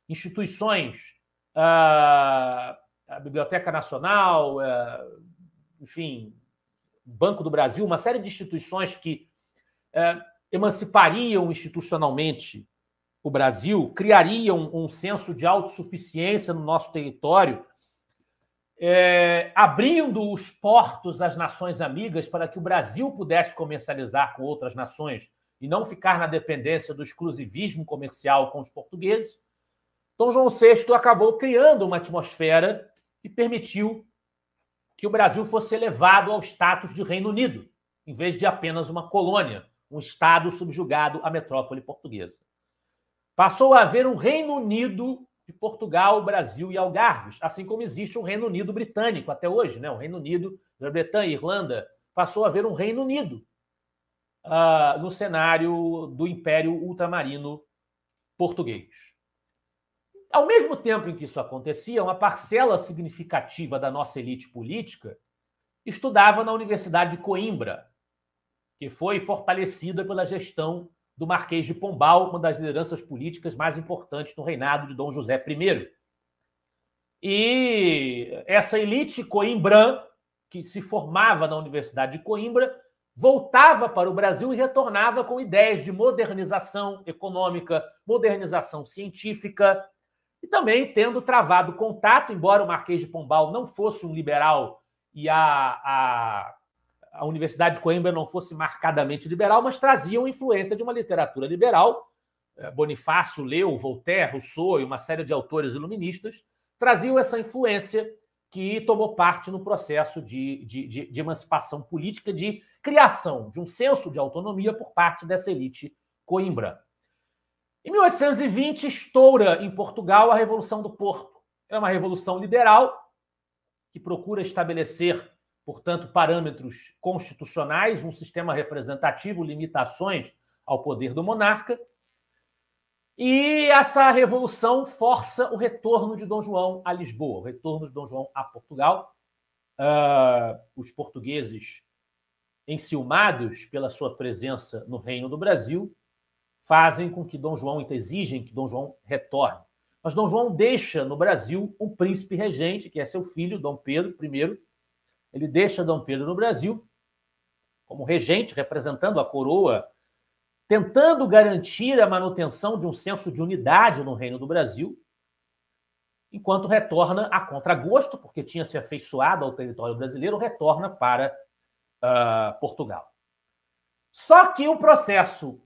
instituições, a Biblioteca Nacional, enfim, Banco do Brasil, uma série de instituições que emancipariam institucionalmente o Brasil, criariam um senso de autossuficiência no nosso território, abrindo os portos às nações amigas para que o Brasil pudesse comercializar com outras nações e não ficar na dependência do exclusivismo comercial com os portugueses. Dom João VI acabou criando uma atmosfera que permitiu que o Brasil fosse elevado ao status de Reino Unido, em vez de apenas uma colônia, um estado subjugado à metrópole portuguesa. Passou a haver um Reino Unido de Portugal, Brasil e Algarves, assim como existe um Reino Unido britânico até hoje, né? O Reino Unido, Grã-Bretanha, Irlanda, passou a haver um Reino Unido no cenário do Império Ultramarino Português. Ao mesmo tempo em que isso acontecia, uma parcela significativa da nossa elite política estudava na Universidade de Coimbra, que foi fortalecida pela gestão do Marquês de Pombal, uma das lideranças políticas mais importantes no reinado de Dom José I. E essa elite coimbrã, que se formava na Universidade de Coimbra, voltava para o Brasil e retornava com ideias de modernização econômica, modernização científica, e também tendo travado contato, embora o Marquês de Pombal não fosse um liberal e a Universidade de Coimbra não fosse marcadamente liberal, mas traziam influência de uma literatura liberal. Bonifácio leu Voltaire, Rousseau e uma série de autores iluministas, traziam essa influência que tomou parte no processo de emancipação política, de criação de um senso de autonomia por parte dessa elite coimbrã. Em 1820, estoura em Portugal a Revolução do Porto. É uma revolução liberal que procura estabelecer, portanto, parâmetros constitucionais, um sistema representativo, limitações ao poder do monarca. E essa revolução força o retorno de Dom João a Lisboa, o retorno de Dom João a Portugal. Os portugueses, enciumados pela sua presença no Reino do Brasil, fazem com que Dom João, exigem que Dom João retorne. Mas Dom João deixa no Brasil um príncipe regente, que é seu filho, Dom Pedro I. Ele deixa Dom Pedro no Brasil como regente, representando a coroa, tentando garantir a manutenção de um senso de unidade no Reino do Brasil, enquanto retorna a contragosto, porque tinha se afeiçoado ao território brasileiro, retorna para Portugal. Só que o processo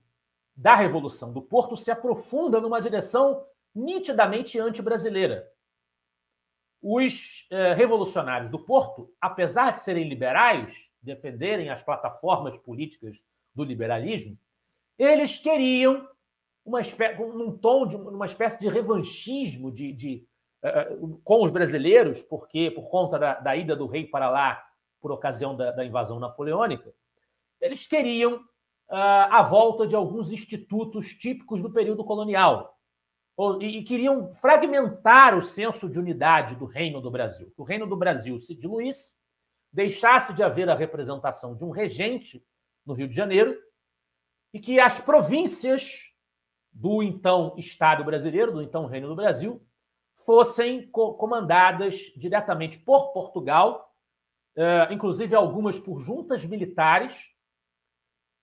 da Revolução do Porto se aprofunda numa direção nitidamente anti-brasileira. Os revolucionários do Porto, apesar de serem liberais, defenderem as plataformas políticas do liberalismo, eles queriam um tom de uma espécie de revanchismo com os brasileiros, porque por conta da ida do rei para lá por ocasião da invasão napoleônica, eles queriam a volta de alguns institutos típicos do período colonial e queriam fragmentar o senso de unidade do Reino do Brasil. Que o Reino do Brasil se diluísse, deixasse de haver a representação de um regente no Rio de Janeiro e que as províncias do então Estado brasileiro, do então Reino do Brasil, fossem comandadas diretamente por Portugal, inclusive algumas por juntas militares,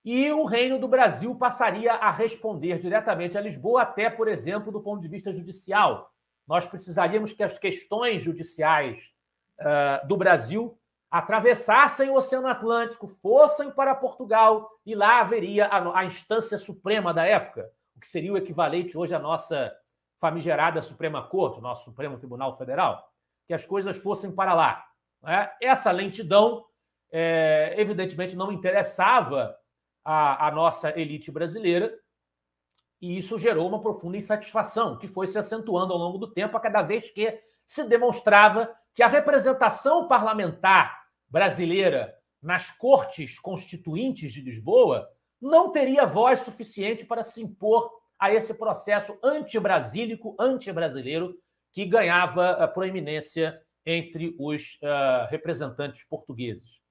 e o Reino do Brasil passaria a responder diretamente a Lisboa, até, por exemplo, do ponto de vista judicial. Nós precisaríamos que as questões judiciais do Brasil atravessassem o Oceano Atlântico, fossem para Portugal e lá haveria a instância suprema da época, o que seria o equivalente hoje à nossa famigerada Suprema Corte, nosso Supremo Tribunal Federal, que as coisas fossem para lá. Né? Essa lentidão, evidentemente, não interessava a nossa elite brasileira e isso gerou uma profunda insatisfação, que foi se acentuando ao longo do tempo, a cada vez que se demonstrava que a representação parlamentar brasileira nas cortes constituintes de Lisboa não teria voz suficiente para se impor a esse processo anti-brasílico, anti-brasileiro, que ganhava proeminência entre os representantes portugueses.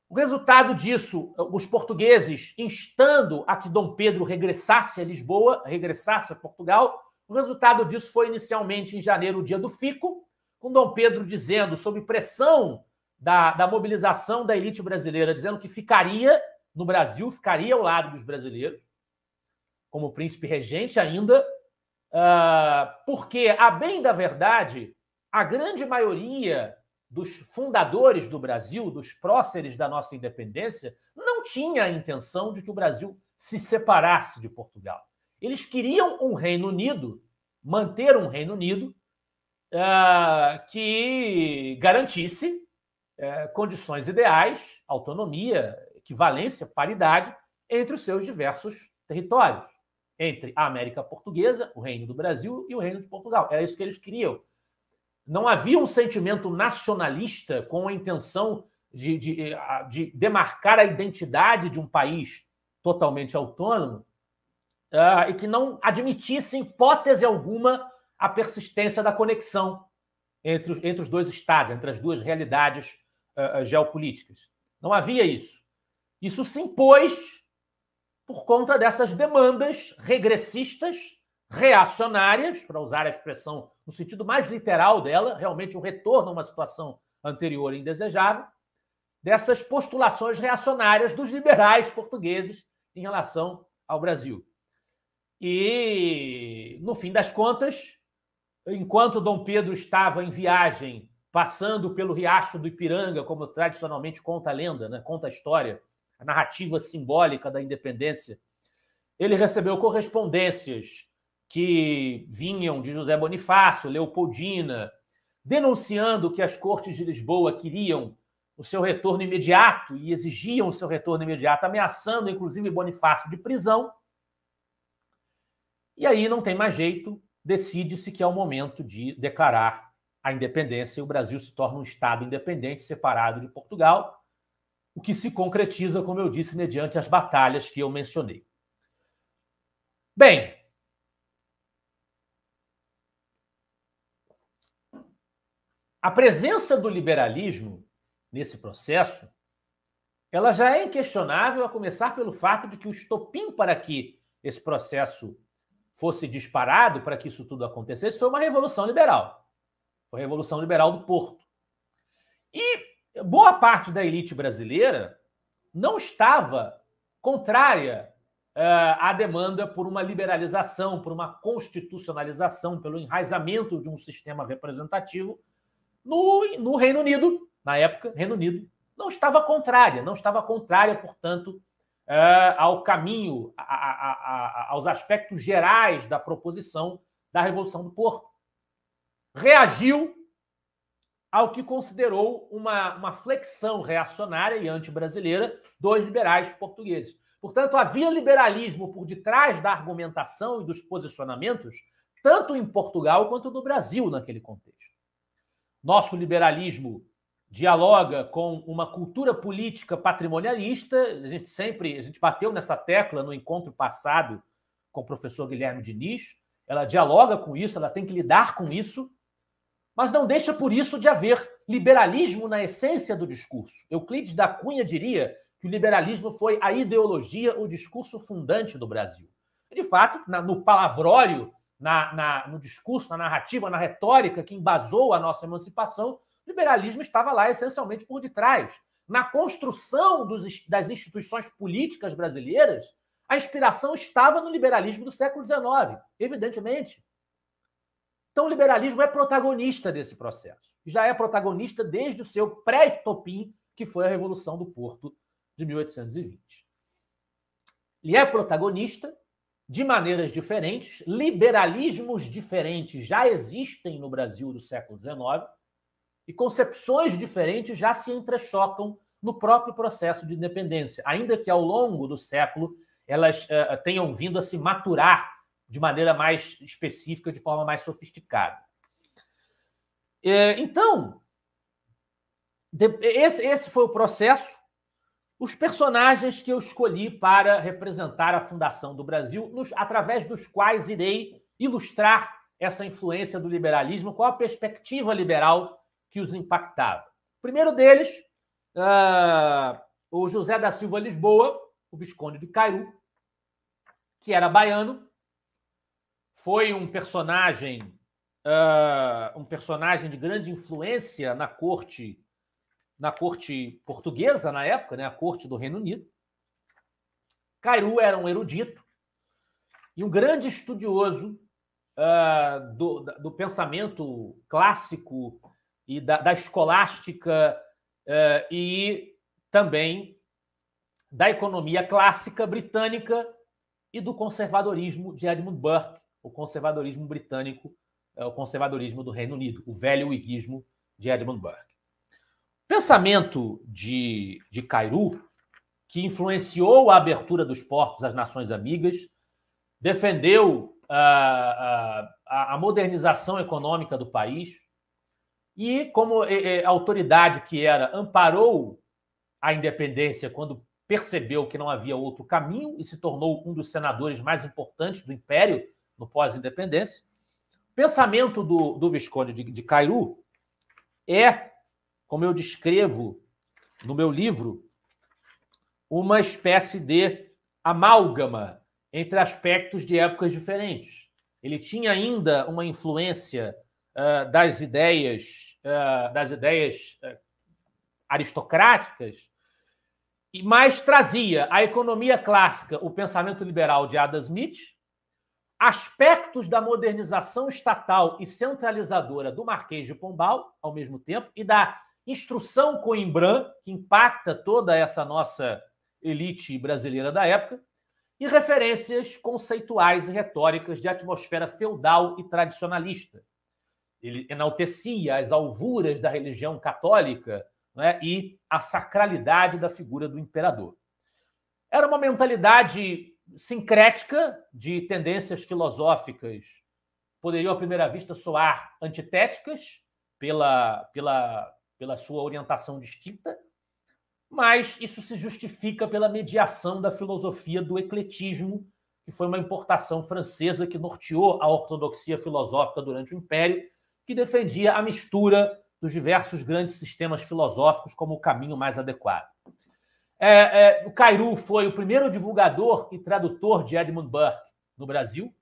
O resultado disso, os portugueses instando a que Dom Pedro regressasse a Lisboa, regressasse a Portugal, o resultado disso foi inicialmente em janeiro, o dia do fico, com Dom Pedro dizendo, sob pressão da mobilização da elite brasileira, dizendo que ficaria no Brasil, ficaria ao lado dos brasileiros, como príncipe regente ainda, porque, a bem da verdade, a grande maioria dos fundadores do Brasil, dos próceres da nossa independência, não tinha a intenção de que o Brasil se separasse de Portugal. Eles queriam um Reino Unido, manter um Reino Unido que garantisse condições ideais, autonomia, equivalência, paridade entre os seus diversos territórios, entre a América Portuguesa, o Reino do Brasil e o Reino de Portugal. Era isso que eles queriam. Não havia um sentimento nacionalista com a intenção de demarcar a identidade de um país totalmente autônomo e que não admitisse, em hipótese alguma, a persistência da conexão entre os dois estados, entre as duas realidades geopolíticas. Não havia isso. Isso se impôs por conta dessas demandas regressistas, reacionárias, para usar a expressão no sentido mais literal dela, realmente um retorno a uma situação anterior e indesejável, dessas postulações reacionárias dos liberais portugueses em relação ao Brasil. E, no fim das contas, enquanto Dom Pedro estava em viagem, passando pelo Riacho do Ipiranga, como tradicionalmente conta a lenda, né? Conta a história, a narrativa simbólica da independência, ele recebeu correspondências que vinham de José Bonifácio, Leopoldina, denunciando que as cortes de Lisboa queriam o seu retorno imediato e exigiam o seu retorno imediato, ameaçando, inclusive, Bonifácio de prisão. E aí não tem mais jeito, decide-se que é o momento de declarar a independência e o Brasil se torna um Estado independente, separado de Portugal, o que se concretiza, como eu disse, mediante as batalhas que eu mencionei. Bem, a presença do liberalismo nesse processo, ela já é inquestionável, a começar pelo fato de que o estopim para que esse processo fosse disparado, para que isso tudo acontecesse, foi uma revolução liberal. Foi a Revolução Liberal do Porto. E boa parte da elite brasileira não estava contrária à demanda por uma liberalização, por uma constitucionalização, pelo enraizamento de um sistema representativo no Reino Unido, na época, Reino Unido, não estava contrária, portanto, ao caminho, aos aspectos gerais da proposição da Revolução do Porto. Reagiu ao que considerou uma flexão reacionária e anti-brasileira dos liberais portugueses. Portanto, havia liberalismo por detrás da argumentação e dos posicionamentos, tanto em Portugal quanto no Brasil, naquele contexto. Nosso liberalismo dialoga com uma cultura política patrimonialista. A gente bateu nessa tecla no encontro passado com o professor Guilherme Diniz. Ela dialoga com isso, ela tem que lidar com isso, mas não deixa por isso de haver liberalismo na essência do discurso. Euclides da Cunha diria que o liberalismo foi a ideologia, o discurso fundante do Brasil. E, de fato, no palavrório, no discurso, na narrativa, na retórica que embasou a nossa emancipação, o liberalismo estava lá essencialmente por detrás. Na construção das instituições políticas brasileiras, a inspiração estava no liberalismo do século XIX, evidentemente. Então, o liberalismo é protagonista desse processo. Já é protagonista desde o seu pré-estopim, que foi a Revolução do Porto de 1820. Ele é protagonista de maneiras diferentes, liberalismos diferentes já existem no Brasil do século XIX e concepções diferentes já se entrechocam no próprio processo de independência, ainda que ao longo do século elas tenham vindo a se maturar de maneira mais específica, de forma mais sofisticada. Então, esse foi o processo. Os personagens que eu escolhi para representar a fundação do Brasil, através dos quais irei ilustrar essa influência do liberalismo, qual a perspectiva liberal que os impactava. O primeiro deles, o José da Silva Lisboa, o Visconde de Cairu, que era baiano, foi um personagem de grande influência na corte portuguesa, na época, né, a corte do Reino Unido. Cairu era um erudito e um grande estudioso do pensamento clássico e da escolástica e também da economia clássica britânica e do conservadorismo de Edmund Burke, o conservadorismo britânico, o conservadorismo do Reino Unido, o velho whiggismo de Edmund Burke. O pensamento de Cairu, que influenciou a abertura dos portos às nações amigas, defendeu a modernização econômica do país e, como autoridade que era, amparou a independência quando percebeu que não havia outro caminho e se tornou um dos senadores mais importantes do Império no pós-independência. O pensamento do Visconde de Cairu é, como eu descrevo no meu livro, uma espécie de amálgama entre aspectos de épocas diferentes. Ele tinha ainda uma influência das ideias aristocráticas, mas trazia a economia clássica, o pensamento liberal de Adam Smith, aspectos da modernização estatal e centralizadora do Marquês de Pombal, ao mesmo tempo, e da instrução Coimbra, que impacta toda essa nossa elite brasileira da época, e referências conceituais e retóricas de atmosfera feudal e tradicionalista. Ele enaltecia as alvuras da religião católica, né, e a sacralidade da figura do imperador. Era uma mentalidade sincrética de tendências filosóficas, poderiam à primeira vista soar antitéticas pela sua orientação distinta, mas isso se justifica pela mediação da filosofia do ecletismo, que foi uma importação francesa que norteou a ortodoxia filosófica durante o Império, que defendia a mistura dos diversos grandes sistemas filosóficos como o caminho mais adequado. O Cairu foi o primeiro divulgador e tradutor de Edmund Burke no Brasil,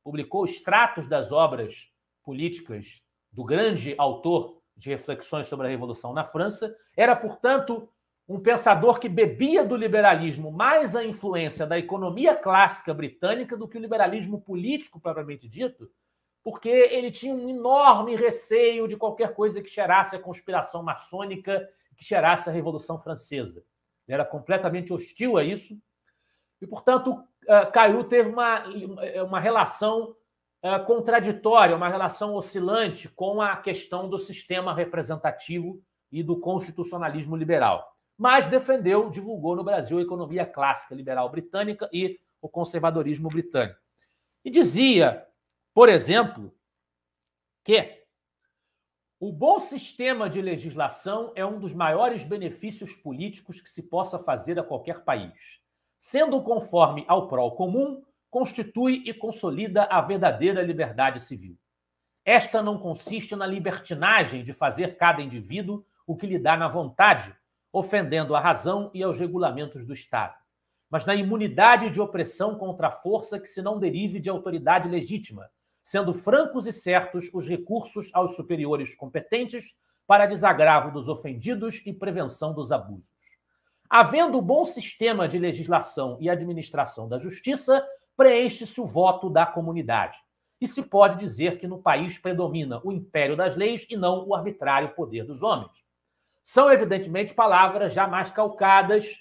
publicou extratos das obras políticas do grande autor de reflexões sobre a Revolução na França, era, portanto, um pensador que bebia do liberalismo mais a influência da economia clássica britânica do que o liberalismo político propriamente dito, porque ele tinha um enorme receio de qualquer coisa que cheirasse a conspiração maçônica, que cheirasse a Revolução Francesa. Ele era completamente hostil a isso e, portanto, Cairu teve uma relação contraditória, uma relação oscilante com a questão do sistema representativo e do constitucionalismo liberal. Mas defendeu, divulgou no Brasil a economia clássica liberal britânica e o conservadorismo britânico. E dizia, por exemplo, que o bom sistema de legislação é um dos maiores benefícios políticos que se possa fazer a qualquer país. Sendo conforme ao prol comum, constitui e consolida a verdadeira liberdade civil. Esta não consiste na libertinagem de fazer cada indivíduo o que lhe dá na vontade, ofendendo a razão e aos regulamentos do Estado, mas na imunidade de opressão contra a força que se não derive de autoridade legítima, sendo francos e certos os recursos aos superiores competentes para desagravo dos ofendidos e prevenção dos abusos. Havendo bom sistema de legislação e administração da justiça, preenche-se o voto da comunidade. e se pode dizer que no país predomina o império das leis e não o arbitrário poder dos homens. São, evidentemente, palavras já mais calcadas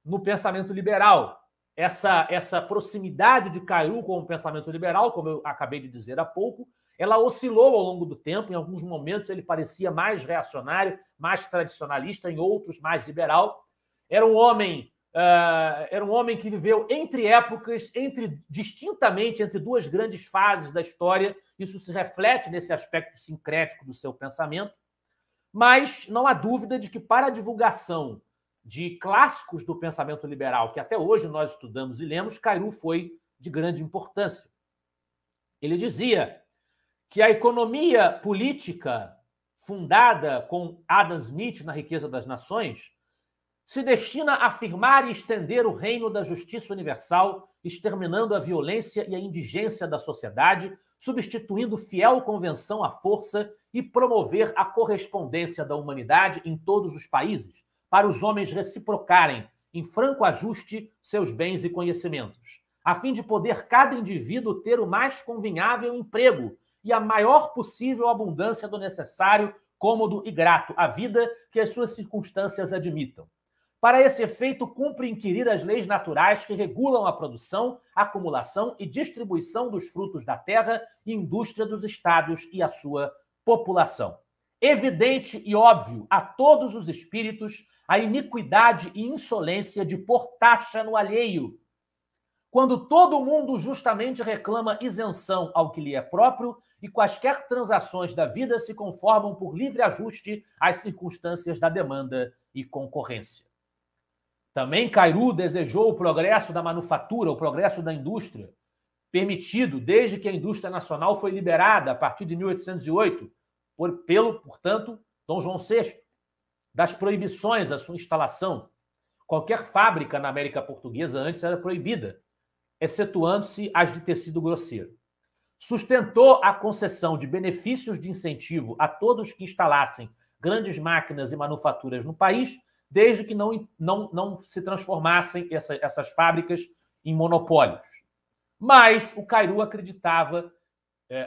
no pensamento liberal. Essa proximidade de Cairu com o pensamento liberal, como eu acabei de dizer há pouco, ela oscilou ao longo do tempo. Em alguns momentos ele parecia mais reacionário, mais tradicionalista, em outros mais liberal. Era um homem que viveu entre épocas, distintamente entre duas grandes fases da história. Isso se reflete nesse aspecto sincrético do seu pensamento. Mas não há dúvida de que, para a divulgação de clássicos do pensamento liberal, que até hoje nós estudamos e lemos, Cairu foi de grande importância. Ele dizia que a economia política fundada com Adam Smith na Riqueza das Nações se destina a afirmar e estender o reino da justiça universal, exterminando a violência e a indigência da sociedade, substituindo fiel convenção à força e promover a correspondência da humanidade em todos os países, para os homens reciprocarem, em franco ajuste, seus bens e conhecimentos, a fim de poder cada indivíduo ter o mais convinhável emprego e a maior possível abundância do necessário, cômodo e grato à vida que as suas circunstâncias admitam. Para esse efeito, cumpre inquirir as leis naturais que regulam a produção, acumulação e distribuição dos frutos da terra e indústria dos estados e a sua população. Evidente e óbvio a todos os espíritos a iniquidade e insolência de pôr taxa no alheio, quando todo mundo justamente reclama isenção ao que lhe é próprio e quaisquer transações da vida se conformam por livre ajuste às circunstâncias da demanda e concorrência. Também Cairu desejou o progresso da manufatura, o progresso da indústria, permitido desde que a indústria nacional foi liberada a partir de 1808, portanto, Dom João VI, das proibições à sua instalação. Qualquer fábrica na América Portuguesa antes era proibida, excetuando-se as de tecido grosseiro. Sustentou a concessão de benefícios de incentivo a todos que instalassem grandes máquinas e manufaturas no país, desde que não se transformassem essas fábricas em monopólios. Mas o Cairu acreditava,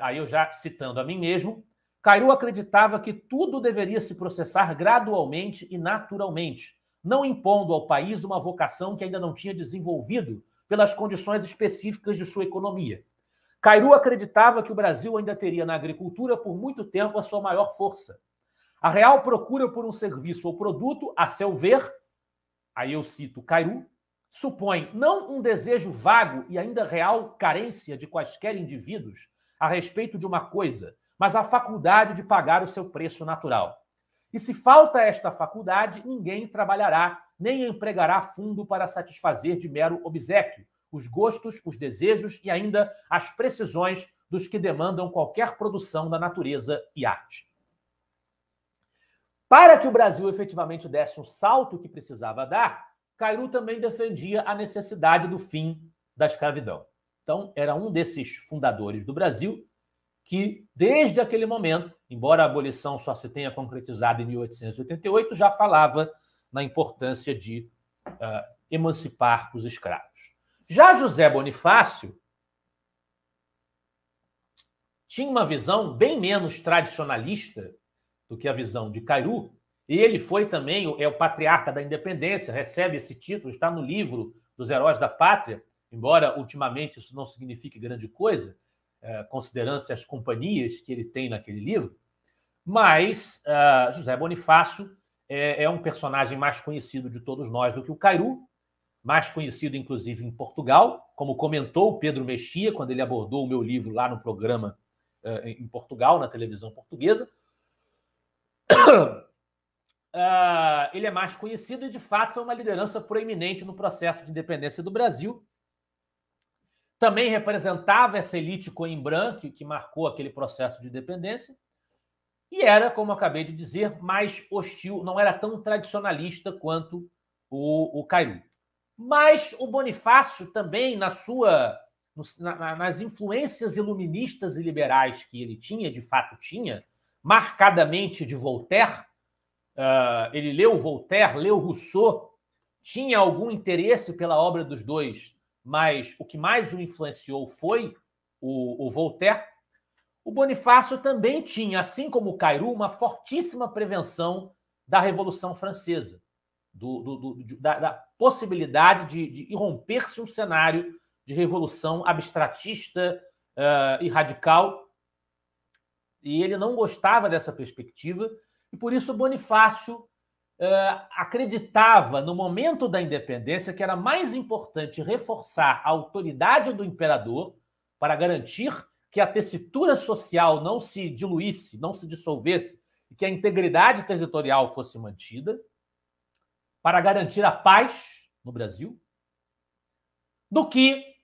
aí eu já citando a mim mesmo, Cairu acreditava que tudo deveria se processar gradualmente e naturalmente, não impondo ao país uma vocação que ainda não tinha desenvolvido pelas condições específicas de sua economia. Cairu acreditava que o Brasil ainda teria na agricultura por muito tempo a sua maior força. A real procura por um serviço ou produto, a seu ver, aí eu cito Cairu, supõe não um desejo vago e ainda real carência de quaisquer indivíduos a respeito de uma coisa, mas a faculdade de pagar o seu preço natural. E se falta esta faculdade, ninguém trabalhará, nem empregará fundo para satisfazer de mero obséquio os gostos, os desejos e ainda as precisões dos que demandam qualquer produção da natureza e arte. Para que o Brasil efetivamente desse um salto que precisava dar, Cairu também defendia a necessidade do fim da escravidão. Então, era um desses fundadores do Brasil que, desde aquele momento, embora a abolição só se tenha concretizado em 1888, já falava na importância de emancipar os escravos. Já José Bonifácio tinha uma visão bem menos tradicionalista do que a visão de Cairu, e ele foi também o patriarca da independência, recebe esse título, está no livro dos Heróis da Pátria, embora ultimamente isso não signifique grande coisa, considerando-se as companhias que ele tem naquele livro, mas José Bonifácio é um personagem mais conhecido de todos nós do que o Cairu, mais conhecido inclusive em Portugal, como comentou o Pedro Mexia quando ele abordou o meu livro lá no programa em Portugal, na televisão portuguesa. Ele é mais conhecido e, de fato, foi uma liderança proeminente no processo de independência do Brasil. Também representava essa elite coimbrã que marcou aquele processo de independência e era, como acabei de dizer, mais hostil, não era tão tradicionalista quanto o Cairu. Mas o Bonifácio também, nas influências iluministas e liberais que ele tinha, de fato tinha, marcadamente de Voltaire, ele leu Voltaire, leu Rousseau, tinha algum interesse pela obra dos dois, mas o que mais o influenciou foi o Voltaire, o Bonifácio também tinha, assim como o Cairo, uma fortíssima prevenção da Revolução Francesa, da possibilidade de irromper-se um cenário de revolução abstratista e radical. E ele não gostava dessa perspectiva, e por isso o Bonifácio acreditava, no momento da independência, que era mais importante reforçar a autoridade do imperador para garantir que a tessitura social não se diluísse, não se dissolvesse, e que a integridade territorial fosse mantida, para garantir a paz no Brasil, do que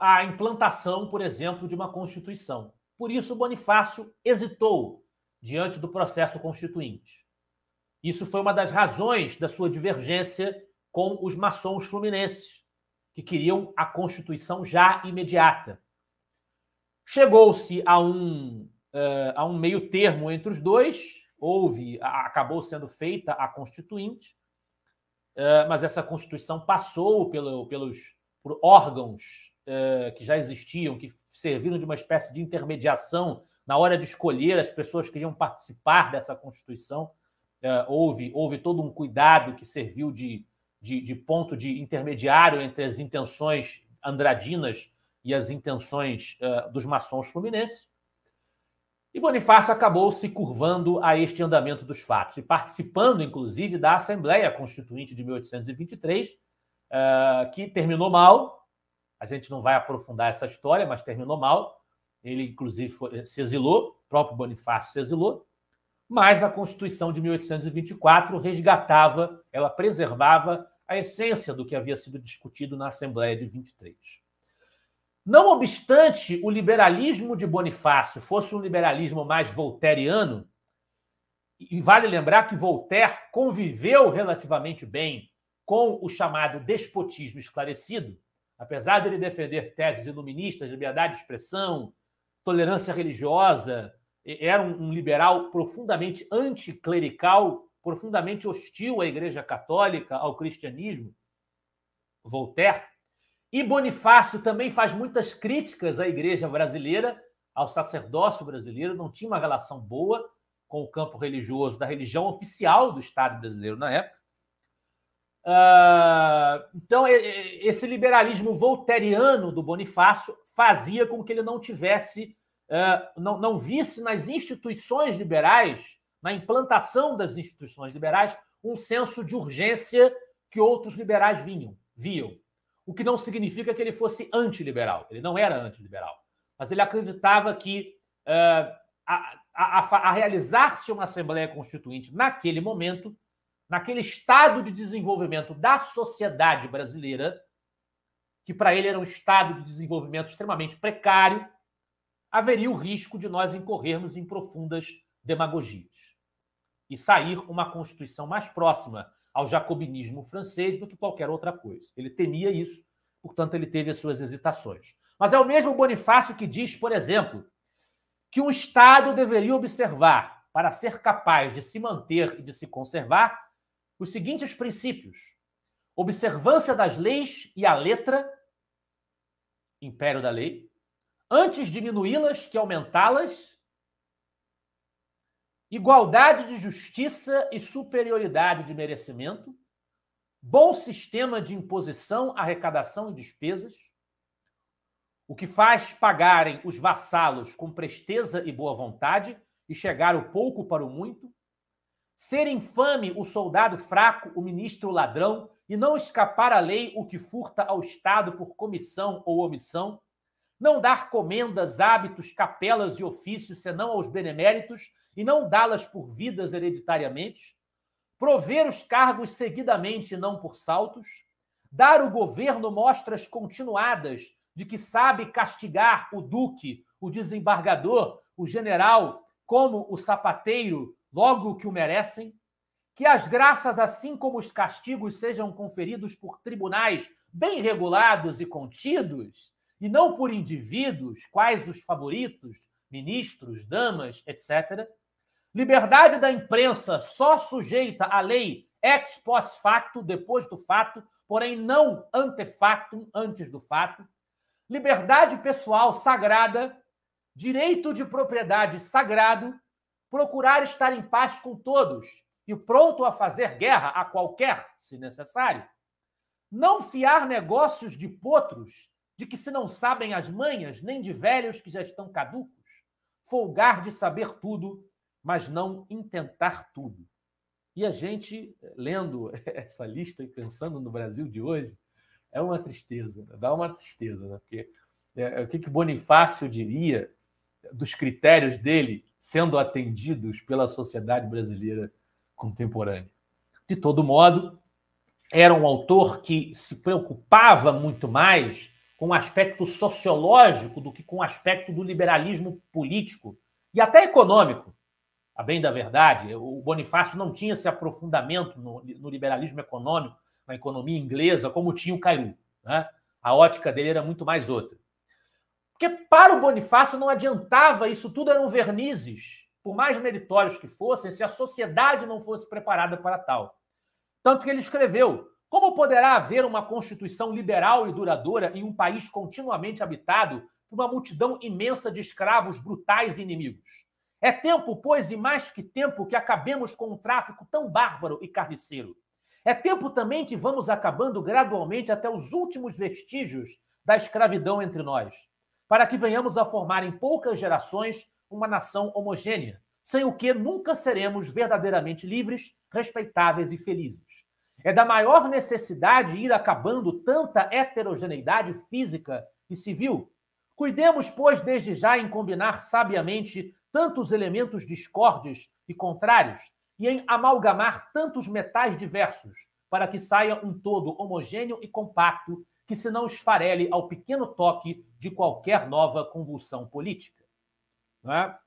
a implantação, por exemplo, de uma Constituição. Por isso, Bonifácio hesitou diante do processo constituinte. Isso foi uma das razões da sua divergência com os maçons fluminenses, que queriam a Constituição já imediata. Chegou-se a um meio termo entre os dois, acabou sendo feita a Constituinte, mas essa Constituição passou por órgãos que já existiam, que serviram de uma espécie de intermediação na hora de escolher as pessoas que iriam participar dessa Constituição. Houve todo um cuidado que serviu de ponto de intermediário entre as intenções andradinas e as intenções dos maçons fluminenses. E Bonifácio acabou se curvando a este andamento dos fatos e participando, inclusive, da Assembleia Constituinte de 1823, que terminou mal. A gente não vai aprofundar essa história, mas terminou mal. Ele, inclusive, se exilou, o próprio Bonifácio se exilou, mas a Constituição de 1824 resgatava, ela preservava a essência do que havia sido discutido na Assembleia de 23. Não obstante o liberalismo de Bonifácio fosse um liberalismo mais voltairiano, e vale lembrar que Voltaire conviveu relativamente bem com o chamado despotismo esclarecido, apesar de ele defender teses iluministas, liberdade de expressão, tolerância religiosa, era um liberal profundamente anticlerical, profundamente hostil à Igreja Católica, ao cristianismo, Voltaire. E Bonifácio também faz muitas críticas à Igreja brasileira, ao sacerdócio brasileiro, não tinha uma relação boa com o campo religioso da religião oficial do Estado brasileiro na época. Então, esse liberalismo voltairiano do Bonifácio fazia com que ele não tivesse, não visse nas instituições liberais, na implantação das instituições liberais, um senso de urgência que outros liberais viam. O que não significa que ele fosse antiliberal. Ele não era antiliberal. Mas ele acreditava que a realizar-se uma Assembleia Constituinte naquele momento, naquele estado de desenvolvimento da sociedade brasileira, que para ele era um estado de desenvolvimento extremamente precário, haveria o risco de nós incorrermos em profundas demagogias e sair uma Constituição mais próxima ao jacobinismo francês do que qualquer outra coisa. Ele temia isso, portanto, ele teve as suas hesitações. Mas é o mesmo Bonifácio que diz, por exemplo, que um Estado deveria observar, para ser capaz de se manter e de se conservar, os seguintes princípios: observância das leis e a letra, império da lei, antes diminuí-las que aumentá-las, igualdade de justiça e superioridade de merecimento, bom sistema de imposição, arrecadação e despesas, o que faz pagarem os vassalos com presteza e boa vontade e chegar o pouco para o muito, ser infame o soldado fraco, o ministro ladrão, e não escapar à lei o que furta ao Estado por comissão ou omissão, não dar comendas, hábitos, capelas e ofícios senão aos beneméritos e não dá-las por vidas hereditariamente, prover os cargos seguidamente e não por saltos, dar ao governo mostras continuadas de que sabe castigar o duque, o desembargador, o general, como o sapateiro, logo que o merecem, que as graças, assim como os castigos, sejam conferidos por tribunais bem regulados e contidos, e não por indivíduos, quais os favoritos, ministros, damas, etc. Liberdade da imprensa só sujeita à lei ex post facto, depois do fato, porém não ante factum, antes do fato, liberdade pessoal sagrada, direito de propriedade sagrado, procurar estar em paz com todos e pronto a fazer guerra a qualquer, se necessário, não fiar negócios de potros, de que se não sabem as manhas, nem de velhos que já estão caducos, folgar de saber tudo, mas não intentar tudo. E a gente, lendo essa lista e pensando no Brasil de hoje, é uma tristeza, dá uma tristeza, né? Porque o que Bonifácio diria dos critérios dele sendo atendidos pela sociedade brasileira contemporânea? De todo modo, era um autor que se preocupava muito mais com o aspecto sociológico do que com o aspecto do liberalismo político e até econômico. A bem da verdade, o Bonifácio não tinha esse aprofundamento no liberalismo econômico, na economia inglesa, como tinha o Cairu, né? A ótica dele era muito mais outra. Porque para o Bonifácio não adiantava, isso tudo eram vernizes, por mais meritórios que fossem, se a sociedade não fosse preparada para tal. Tanto que ele escreveu: como poderá haver uma constituição liberal e duradoura em um país continuamente habitado por uma multidão imensa de escravos brutais e inimigos? É tempo, pois, e mais que tempo, que acabemos com um tráfico tão bárbaro e carniceiro. É tempo também que vamos acabando gradualmente até os últimos vestígios da escravidão entre nós, para que venhamos a formar em poucas gerações uma nação homogênea, sem o que nunca seremos verdadeiramente livres, respeitáveis e felizes. É da maior necessidade ir acabando tanta heterogeneidade física e civil. Cuidemos, pois, desde já em combinar sabiamente tantos elementos discordes e contrários e em amalgamar tantos metais diversos para que saia um todo homogêneo e compacto que se não esfarele ao pequeno toque de qualquer nova convulsão política. Não é?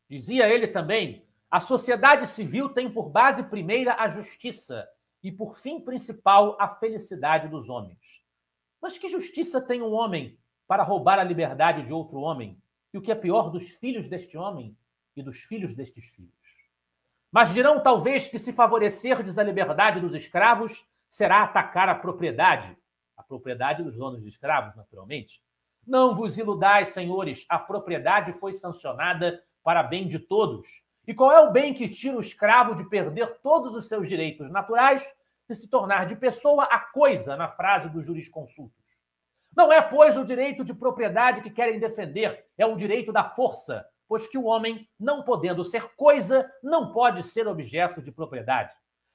Dizia ele também: a sociedade civil tem por base primeira a justiça e por fim principal a felicidade dos homens. Mas que justiça tem um homem para roubar a liberdade de outro homem? E o que é pior, dos filhos deste homem e dos filhos destes filhos. Mas dirão talvez que se favorecerdes a liberdade dos escravos será atacar a propriedade dos donos de escravos, naturalmente. Não vos iludais, senhores, a propriedade foi sancionada para bem de todos. E qual é o bem que tira o escravo de perder todos os seus direitos naturais e se tornar de pessoa a coisa, na frase dos jurisconsultos? Não é, pois, o direito de propriedade que querem defender, é o direito da força, pois que o homem, não podendo ser coisa, não pode ser objeto de propriedade.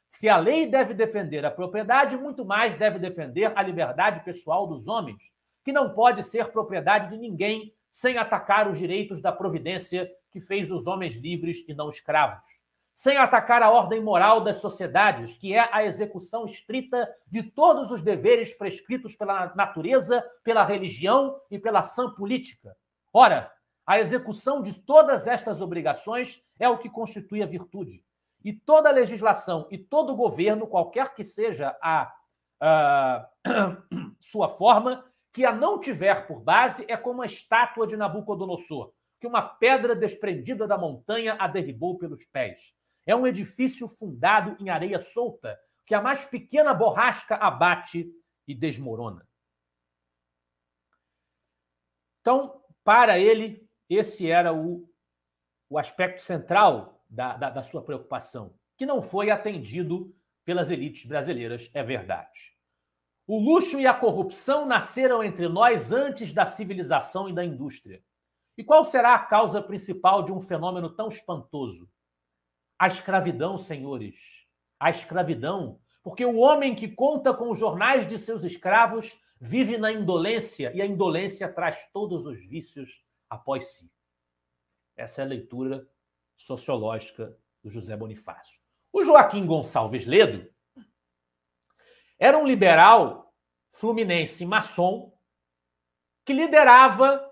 Se a lei deve defender a propriedade, muito mais deve defender a liberdade pessoal dos homens, que não pode ser propriedade de ninguém sem atacar os direitos da providência que fez os homens livres e não escravos, sem atacar a ordem moral das sociedades, que é a execução estrita de todos os deveres prescritos pela natureza, pela religião e pela sã política. Ora, a execução de todas estas obrigações é o que constitui a virtude. E toda legislação e todo governo, qualquer que seja a sua forma, que a não tiver por base, é como a estátua de Nabucodonosor, que uma pedra desprendida da montanha a derribou pelos pés. É um edifício fundado em areia solta, que a mais pequena borrasca abate e desmorona. Então, para ele, esse era o aspecto central da sua preocupação, que não foi atendido pelas elites brasileiras, é verdade. O luxo e a corrupção nasceram entre nós antes da civilização e da indústria. E qual será a causa principal de um fenômeno tão espantoso? A escravidão, senhores. A escravidão. Porque o homem que conta com os jornais de seus escravos vive na indolência, e a indolência traz todos os vícios após si. Essa é a leitura sociológica do José Bonifácio. O Joaquim Gonçalves Ledo era um liberal fluminense maçom que liderava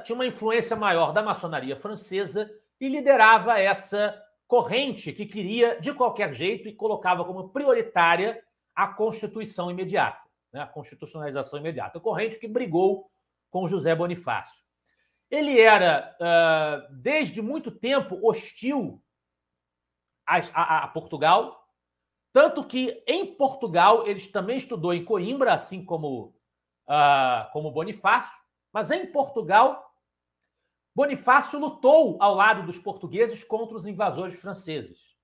tinha uma influência maior da maçonaria francesa e liderava essa corrente que queria, de qualquer jeito, e colocava como prioritária a Constituição imediata, né? A constitucionalização imediata. A corrente que brigou com José Bonifácio. Ele era, desde muito tempo, hostil a Portugal, tanto que em Portugal ele também estudou em Coimbra, assim como Bonifácio, mas em Portugal Bonifácio lutou ao lado dos portugueses contra os invasores franceses.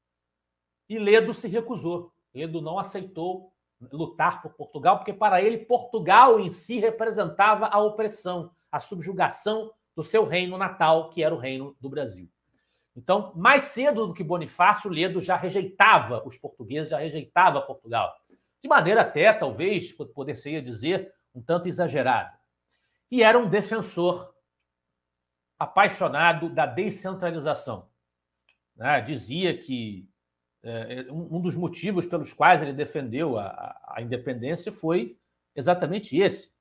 E Ledo se recusou. Ledo não aceitou lutar por Portugal, porque para ele Portugal em si representava a opressão, a subjugação do seu reino natal, que era o reino do Brasil. Então, mais cedo do que Bonifácio, Ledo já rejeitava os portugueses, já rejeitava Portugal. De maneira até, talvez, poder-se dizer, um tanto exagerada. E era um defensor apaixonado da descentralização. Dizia que um dos motivos pelos quais ele defendeu a independência foi exatamente esse.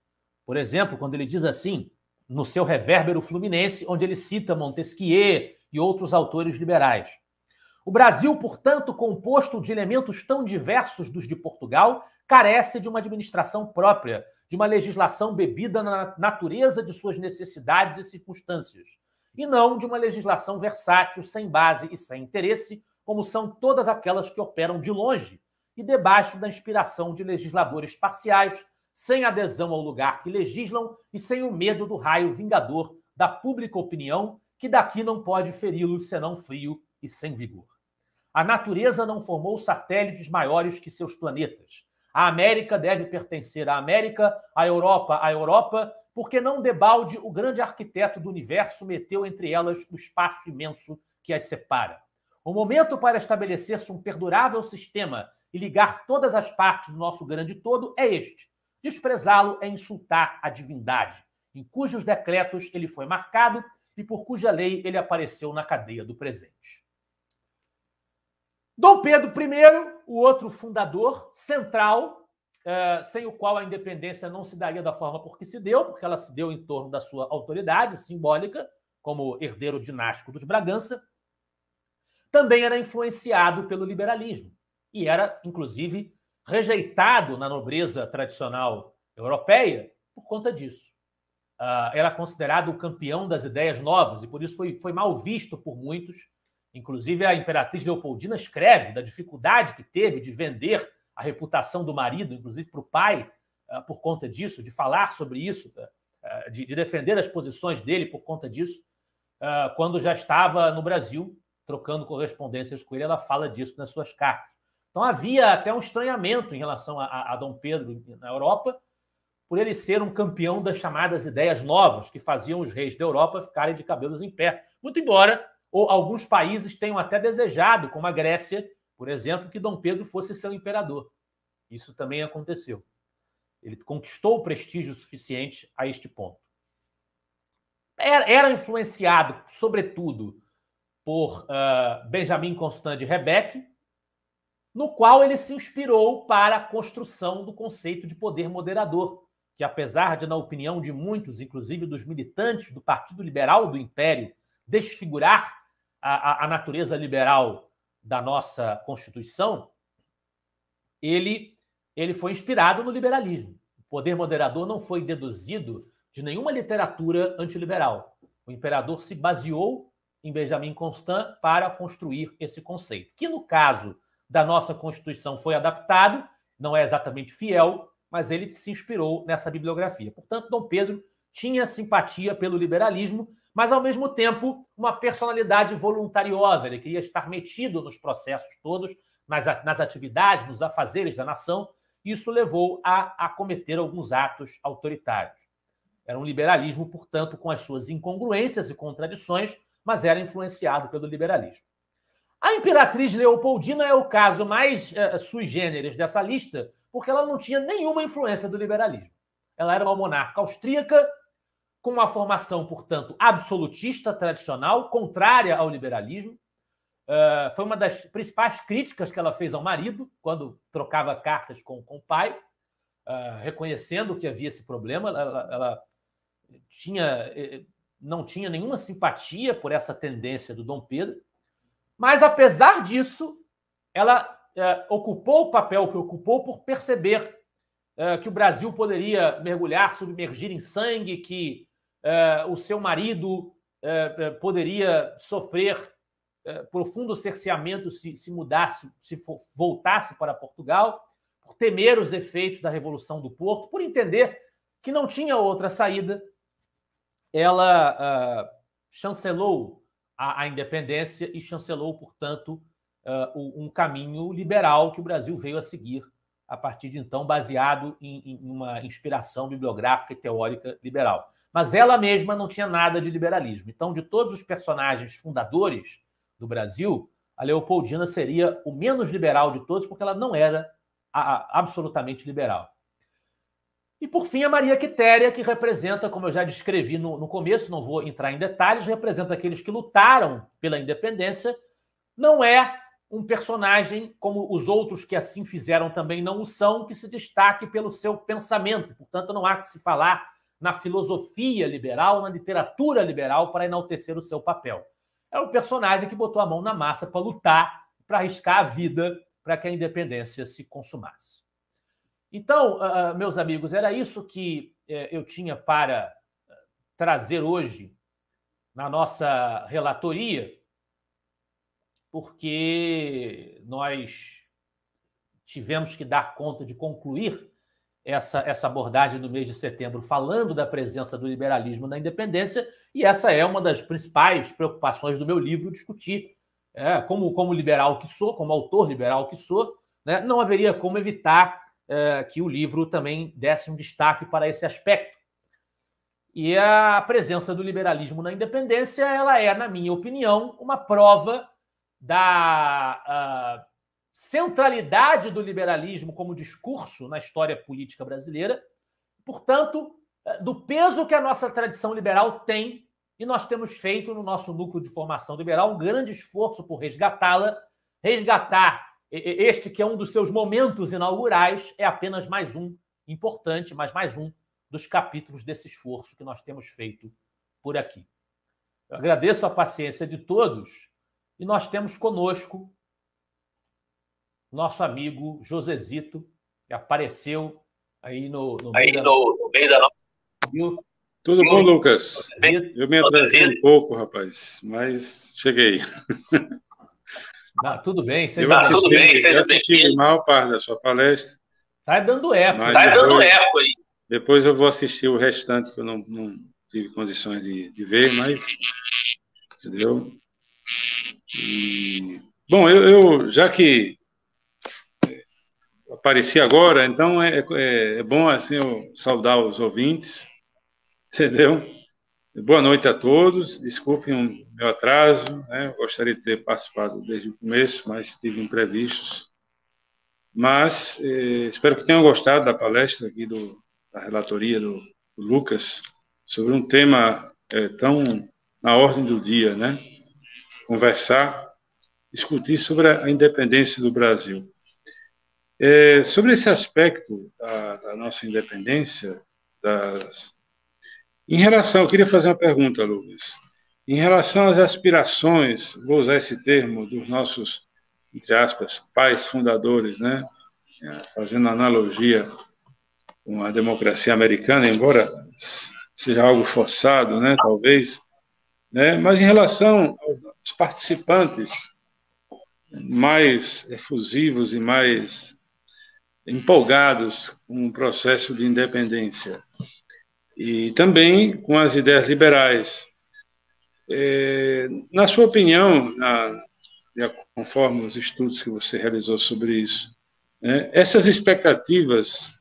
Por exemplo, quando ele diz assim, no seu Revérbero Fluminense, onde ele cita Montesquieu e outros autores liberais. O Brasil, portanto, composto de elementos tão diversos dos de Portugal, carece de uma administração própria, de uma legislação bebida na natureza de suas necessidades e circunstâncias, e não de uma legislação versátil, sem base e sem interesse, como são todas aquelas que operam de longe e debaixo da inspiração de legisladores parciais, sem adesão ao lugar que legislam e sem o medo do raio vingador da pública opinião, que daqui não pode feri-los senão frio e sem vigor. A natureza não formou satélites maiores que seus planetas. A América deve pertencer à América, a Europa, porque não debalde o grande arquiteto do universo meteu entre elas o espaço imenso que as separa. O momento para estabelecer-se um perdurável sistema e ligar todas as partes do nosso grande todo é este. Desprezá-lo é insultar a divindade, em cujos decretos ele foi marcado e por cuja lei ele apareceu na cadeia do presente. Dom Pedro I, o outro fundador central, sem o qual a independência não se daria da forma por que se deu, porque ela se deu em torno da sua autoridade simbólica, como herdeiro dinástico dos Bragança, também era influenciado pelo liberalismo e era, inclusive, rejeitado na nobreza tradicional europeia por conta disso. Era considerado o campeão das ideias novas e por isso foi mal visto por muitos. Inclusive, a imperatriz Leopoldina escreve da dificuldade que teve de vender a reputação do marido, inclusive para o pai, por conta disso, de falar sobre isso, de defender as posições dele por conta disso, quando já estava no Brasil, trocando correspondências com ele, ela fala disso nas suas cartas. Então, havia até um estranhamento em relação a Dom Pedro na Europa, por ele ser um campeão das chamadas ideias novas, que faziam os reis da Europa ficarem de cabelos em pé. Muito embora alguns países tenham até desejado, como a Grécia, por exemplo, que Dom Pedro fosse seu imperador. Isso também aconteceu. Ele conquistou o prestígio suficiente a este ponto. Era influenciado, sobretudo, por Benjamin Constant de Rebecque, no qual ele se inspirou para a construção do conceito de poder moderador, que apesar de, na opinião de muitos, inclusive dos militantes do Partido Liberal do Império, desfigurar a natureza liberal da nossa Constituição, ele foi inspirado no liberalismo. O poder moderador não foi deduzido de nenhuma literatura antiliberal. O imperador se baseou em Benjamin Constant para construir esse conceito, que no caso da nossa Constituição foi adaptado, não é exatamente fiel, mas ele se inspirou nessa bibliografia. Portanto, Dom Pedro tinha simpatia pelo liberalismo, mas, ao mesmo tempo, uma personalidade voluntariosa. Ele queria estar metido nos processos todos, nas atividades, nos afazeres da nação. Isso levou a cometer alguns atos autoritários. Era um liberalismo, portanto, com as suas incongruências e contradições, mas era influenciado pelo liberalismo. A imperatriz Leopoldina é o caso mais sui generis dessa lista, porque ela não tinha nenhuma influência do liberalismo. Ela era uma monarca austríaca, com uma formação, portanto, absolutista, tradicional, contrária ao liberalismo. Foi uma das principais críticas que ela fez ao marido, quando trocava cartas com o pai, reconhecendo que havia esse problema. Ela não tinha nenhuma simpatia por essa tendência do Dom Pedro, mas, apesar disso, ela ocupou o papel que ocupou por perceber que o Brasil poderia submergir em sangue, que o seu marido poderia sofrer profundo cerceamento se mudasse, voltasse para Portugal, por temer os efeitos da Revolução do Porto, por entender que não tinha outra saída. Ela chancelou a independência e chancelou, portanto, um caminho liberal que o Brasil veio a seguir a partir de então, baseado em uma inspiração bibliográfica e teórica liberal. Mas ela mesma não tinha nada de liberalismo. Então, de todos os personagens fundadores do Brasil, a Leopoldina seria o menos liberal de todos, porque ela não era absolutamente liberal. E, por fim, a Maria Quitéria, que representa, como eu já descrevi no começo, não vou entrar em detalhes, representa aqueles que lutaram pela independência. Não é um personagem, como os outros que assim fizeram também não o são, que se destaque pelo seu pensamento. Portanto, não há que se falar na filosofia liberal, na literatura liberal, para enaltecer o seu papel. É um personagem que botou a mão na massa para lutar, para arriscar a vida para que a independência se consumasse. Então, meus amigos, era isso que eu tinha para trazer hoje na nossa relatoria, porque nós tivemos que dar conta de concluir essa abordagem do mês de setembro, falando da presença do liberalismo na independência, e essa é uma das principais preocupações do meu livro, discutir. Como liberal que sou, como autor liberal que sou, né, não haveria como evitar que o livro também desse um destaque para esse aspecto. E a presença do liberalismo na independência, ela é, na minha opinião, uma prova da centralidade do liberalismo como discurso na história política brasileira, portanto, do peso que a nossa tradição liberal tem, e nós temos feito no nosso núcleo de formação liberal um grande esforço por resgatá-la. Resgatar este que é um dos seus momentos inaugurais é apenas mais um importante, mas mais um dos capítulos desse esforço que nós temos feito por aqui. Eu agradeço a paciência de todos e nós temos conosco nosso amigo Josezito, que apareceu aí no meio da nossa... Tudo bom, Lucas? Eu me atrasei um pouco, rapaz, mas cheguei. Não, tudo bem, eu assisti a maior parte da sua palestra. Tá dando eco. Aí. Depois eu vou assistir o restante, que eu não tive condições de ver, mas... Entendeu? Bom, eu já que apareci agora, então é bom assim eu saudar os ouvintes, entendeu? Boa noite a todos, desculpem o meu atraso, né? Gostaria de ter participado desde o começo, mas tive imprevistos. Mas espero que tenham gostado da palestra aqui da relatoria do Lucas sobre um tema tão na ordem do dia, né? Discutir sobre a independência do Brasil. Sobre esse aspecto da nossa independência, em relação, eu queria fazer uma pergunta, Lucas. Em relação às aspirações, vou usar esse termo, dos nossos, entre aspas, pais fundadores, né? Fazendo analogia com a democracia americana, embora seja algo forçado, né? Talvez, né? Mas em relação aos participantes mais efusivos e mais empolgados com o processo de independência, e também com as ideias liberais. Na sua opinião, conforme os estudos que você realizou sobre isso, né, essas expectativas,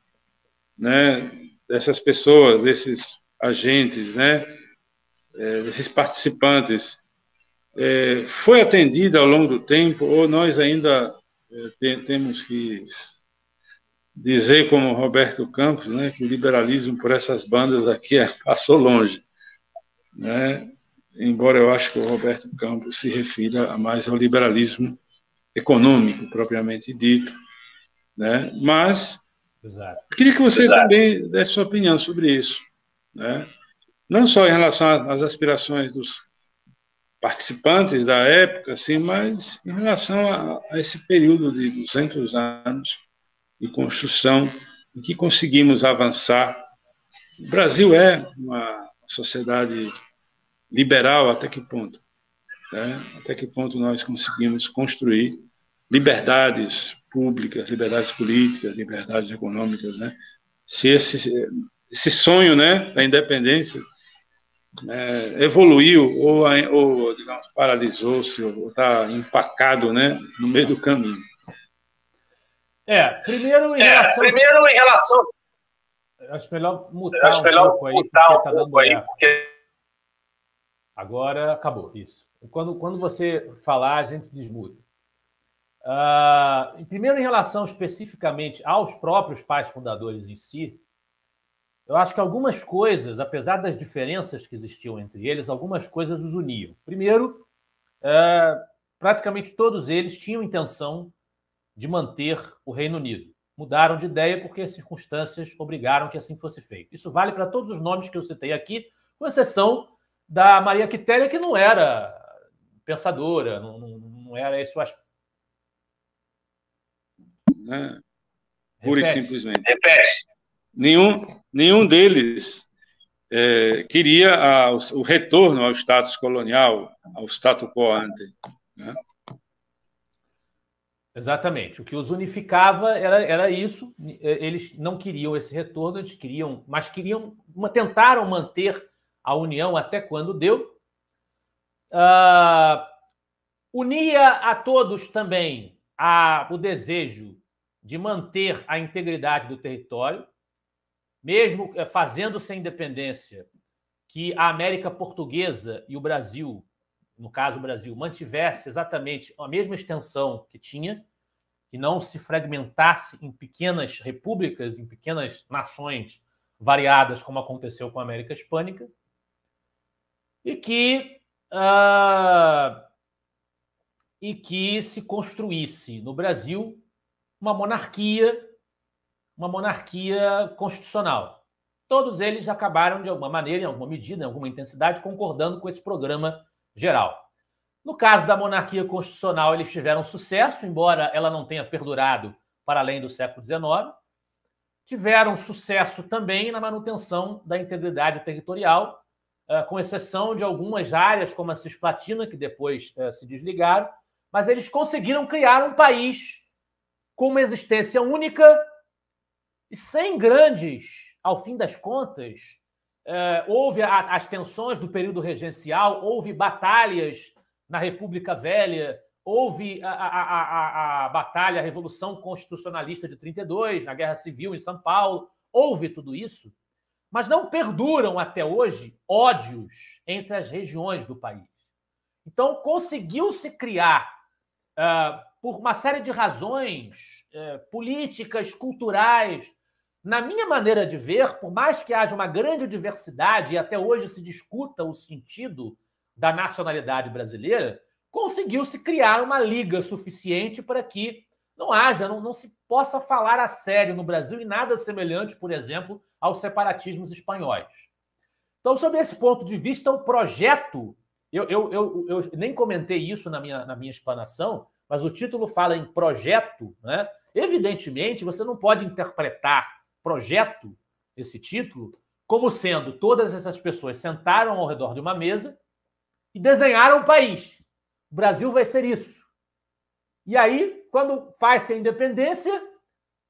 né, dessas pessoas, desses agentes, né, desses participantes, foi atendida ao longo do tempo, ou nós ainda temos que dizer, como Roberto Campos, né, que o liberalismo por essas bandas aqui passou longe, né? Embora eu acho que o Roberto Campos se refira mais ao liberalismo econômico, propriamente dito, né? Mas queria que você também desse sua opinião sobre isso, né? Não só em relação às aspirações dos participantes da época, assim, mas em relação a esse período de 200 anos de construção em que conseguimos avançar. O Brasil é uma sociedade liberal até que ponto? né? Até que ponto nós conseguimos construir liberdades públicas, liberdades políticas, liberdades econômicas, né? Se esse sonho, né, da independência evoluiu ou, digamos, paralisou-se ou está empacado, né, no meio do caminho. Primeiro em relação... Acho melhor mutar pouco aí, porque está dando eco. Agora acabou, isso. Quando você falar, a gente desmuta. Primeiro, em relação especificamente aos próprios pais fundadores em si, eu acho que algumas coisas, apesar das diferenças que existiam entre eles, algumas coisas os uniam. Primeiro, praticamente todos eles tinham intenção de manter o Reino Unido. Mudaram de ideia porque as circunstâncias obrigaram que assim fosse feito. Isso vale para todos os nomes que eu citei aqui, com exceção da Maria Quitéria, que não era pensadora, não era esse o aspecto. Pura e simplesmente. Repete. Nenhum deles queria o retorno ao status colonial, ao status quo ante. Né? Exatamente. O que os unificava era isso. Eles não queriam esse retorno, eles queriam, mas tentaram manter a união até quando deu. Unia a todos também o desejo de manter a integridade do território, mesmo fazendo-se a independência, que a América Portuguesa e o Brasil, no caso o Brasil, mantivesse exatamente a mesma extensão que tinha, que não se fragmentasse em pequenas repúblicas, em pequenas nações variadas, como aconteceu com a América Hispânica, e que se construísse no Brasil uma monarquia constitucional. Todos eles acabaram, de alguma maneira, em alguma medida, em alguma intensidade, concordando com esse programa geral. No caso da monarquia constitucional, eles tiveram sucesso, embora ela não tenha perdurado para além do século XIX. Tiveram sucesso também na manutenção da integridade territorial, com exceção de algumas áreas, como a Cisplatina, que depois se desligaram, mas eles conseguiram criar um país com uma existência única e sem grandes, ao fim das contas, houve as tensões do período regencial, houve batalhas na República Velha, houve a batalha, a Revolução Constitucionalista de 32, a Guerra Civil em São Paulo, houve tudo isso, mas não perduram até hoje ódios entre as regiões do país. Então, conseguiu-se criar, por uma série de razões políticas, culturais, na minha maneira de ver, por mais que haja uma grande diversidade e até hoje se discuta o sentido da nacionalidade brasileira, conseguiu-se criar uma liga suficiente para que não se possa falar a sério no Brasil em nada semelhante, por exemplo, aos separatismos espanhóis. Então, sob esse ponto de vista, o projeto... Eu nem comentei isso na minha explanação, mas o título fala em projeto, né? Evidentemente, você não pode interpretar projeto, esse título, como sendo todas essas pessoas sentaram ao redor de uma mesa e desenharam um país. O Brasil vai ser isso. E aí, quando faz-se a independência,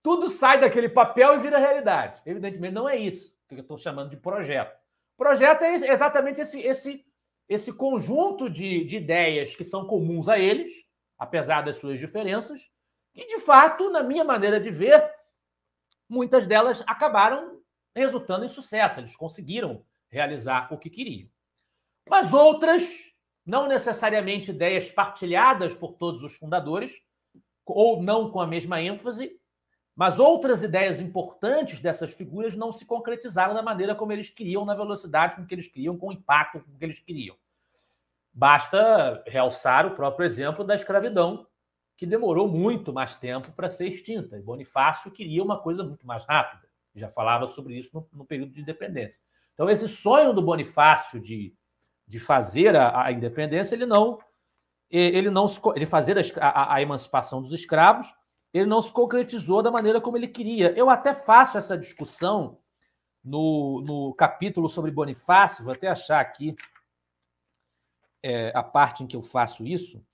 tudo sai daquele papel e vira realidade. Evidentemente, não é isso que eu estou chamando de projeto. Projeto é exatamente esse conjunto de ideias que são comuns a eles, apesar das suas diferenças, e, de fato, na minha maneira de ver, muitas delas acabaram resultando em sucesso. Eles conseguiram realizar o que queriam. Mas outras, não necessariamente ideias partilhadas por todos os fundadores, ou não com a mesma ênfase, mas outras ideias importantes dessas figuras não se concretizaram da maneira como eles queriam, na velocidade com que eles queriam, com o impacto com que eles queriam. Basta realçar o próprio exemplo da escravidão, que demorou muito mais tempo para ser extinta. E Bonifácio queria uma coisa muito mais rápida. Já falava sobre isso no período de independência. Então, esse sonho do Bonifácio de fazer a independência, de fazer a emancipação dos escravos, ele não se concretizou da maneira como ele queria. Eu até faço essa discussão no capítulo sobre Bonifácio, vou até achar aqui a parte em que eu faço isso,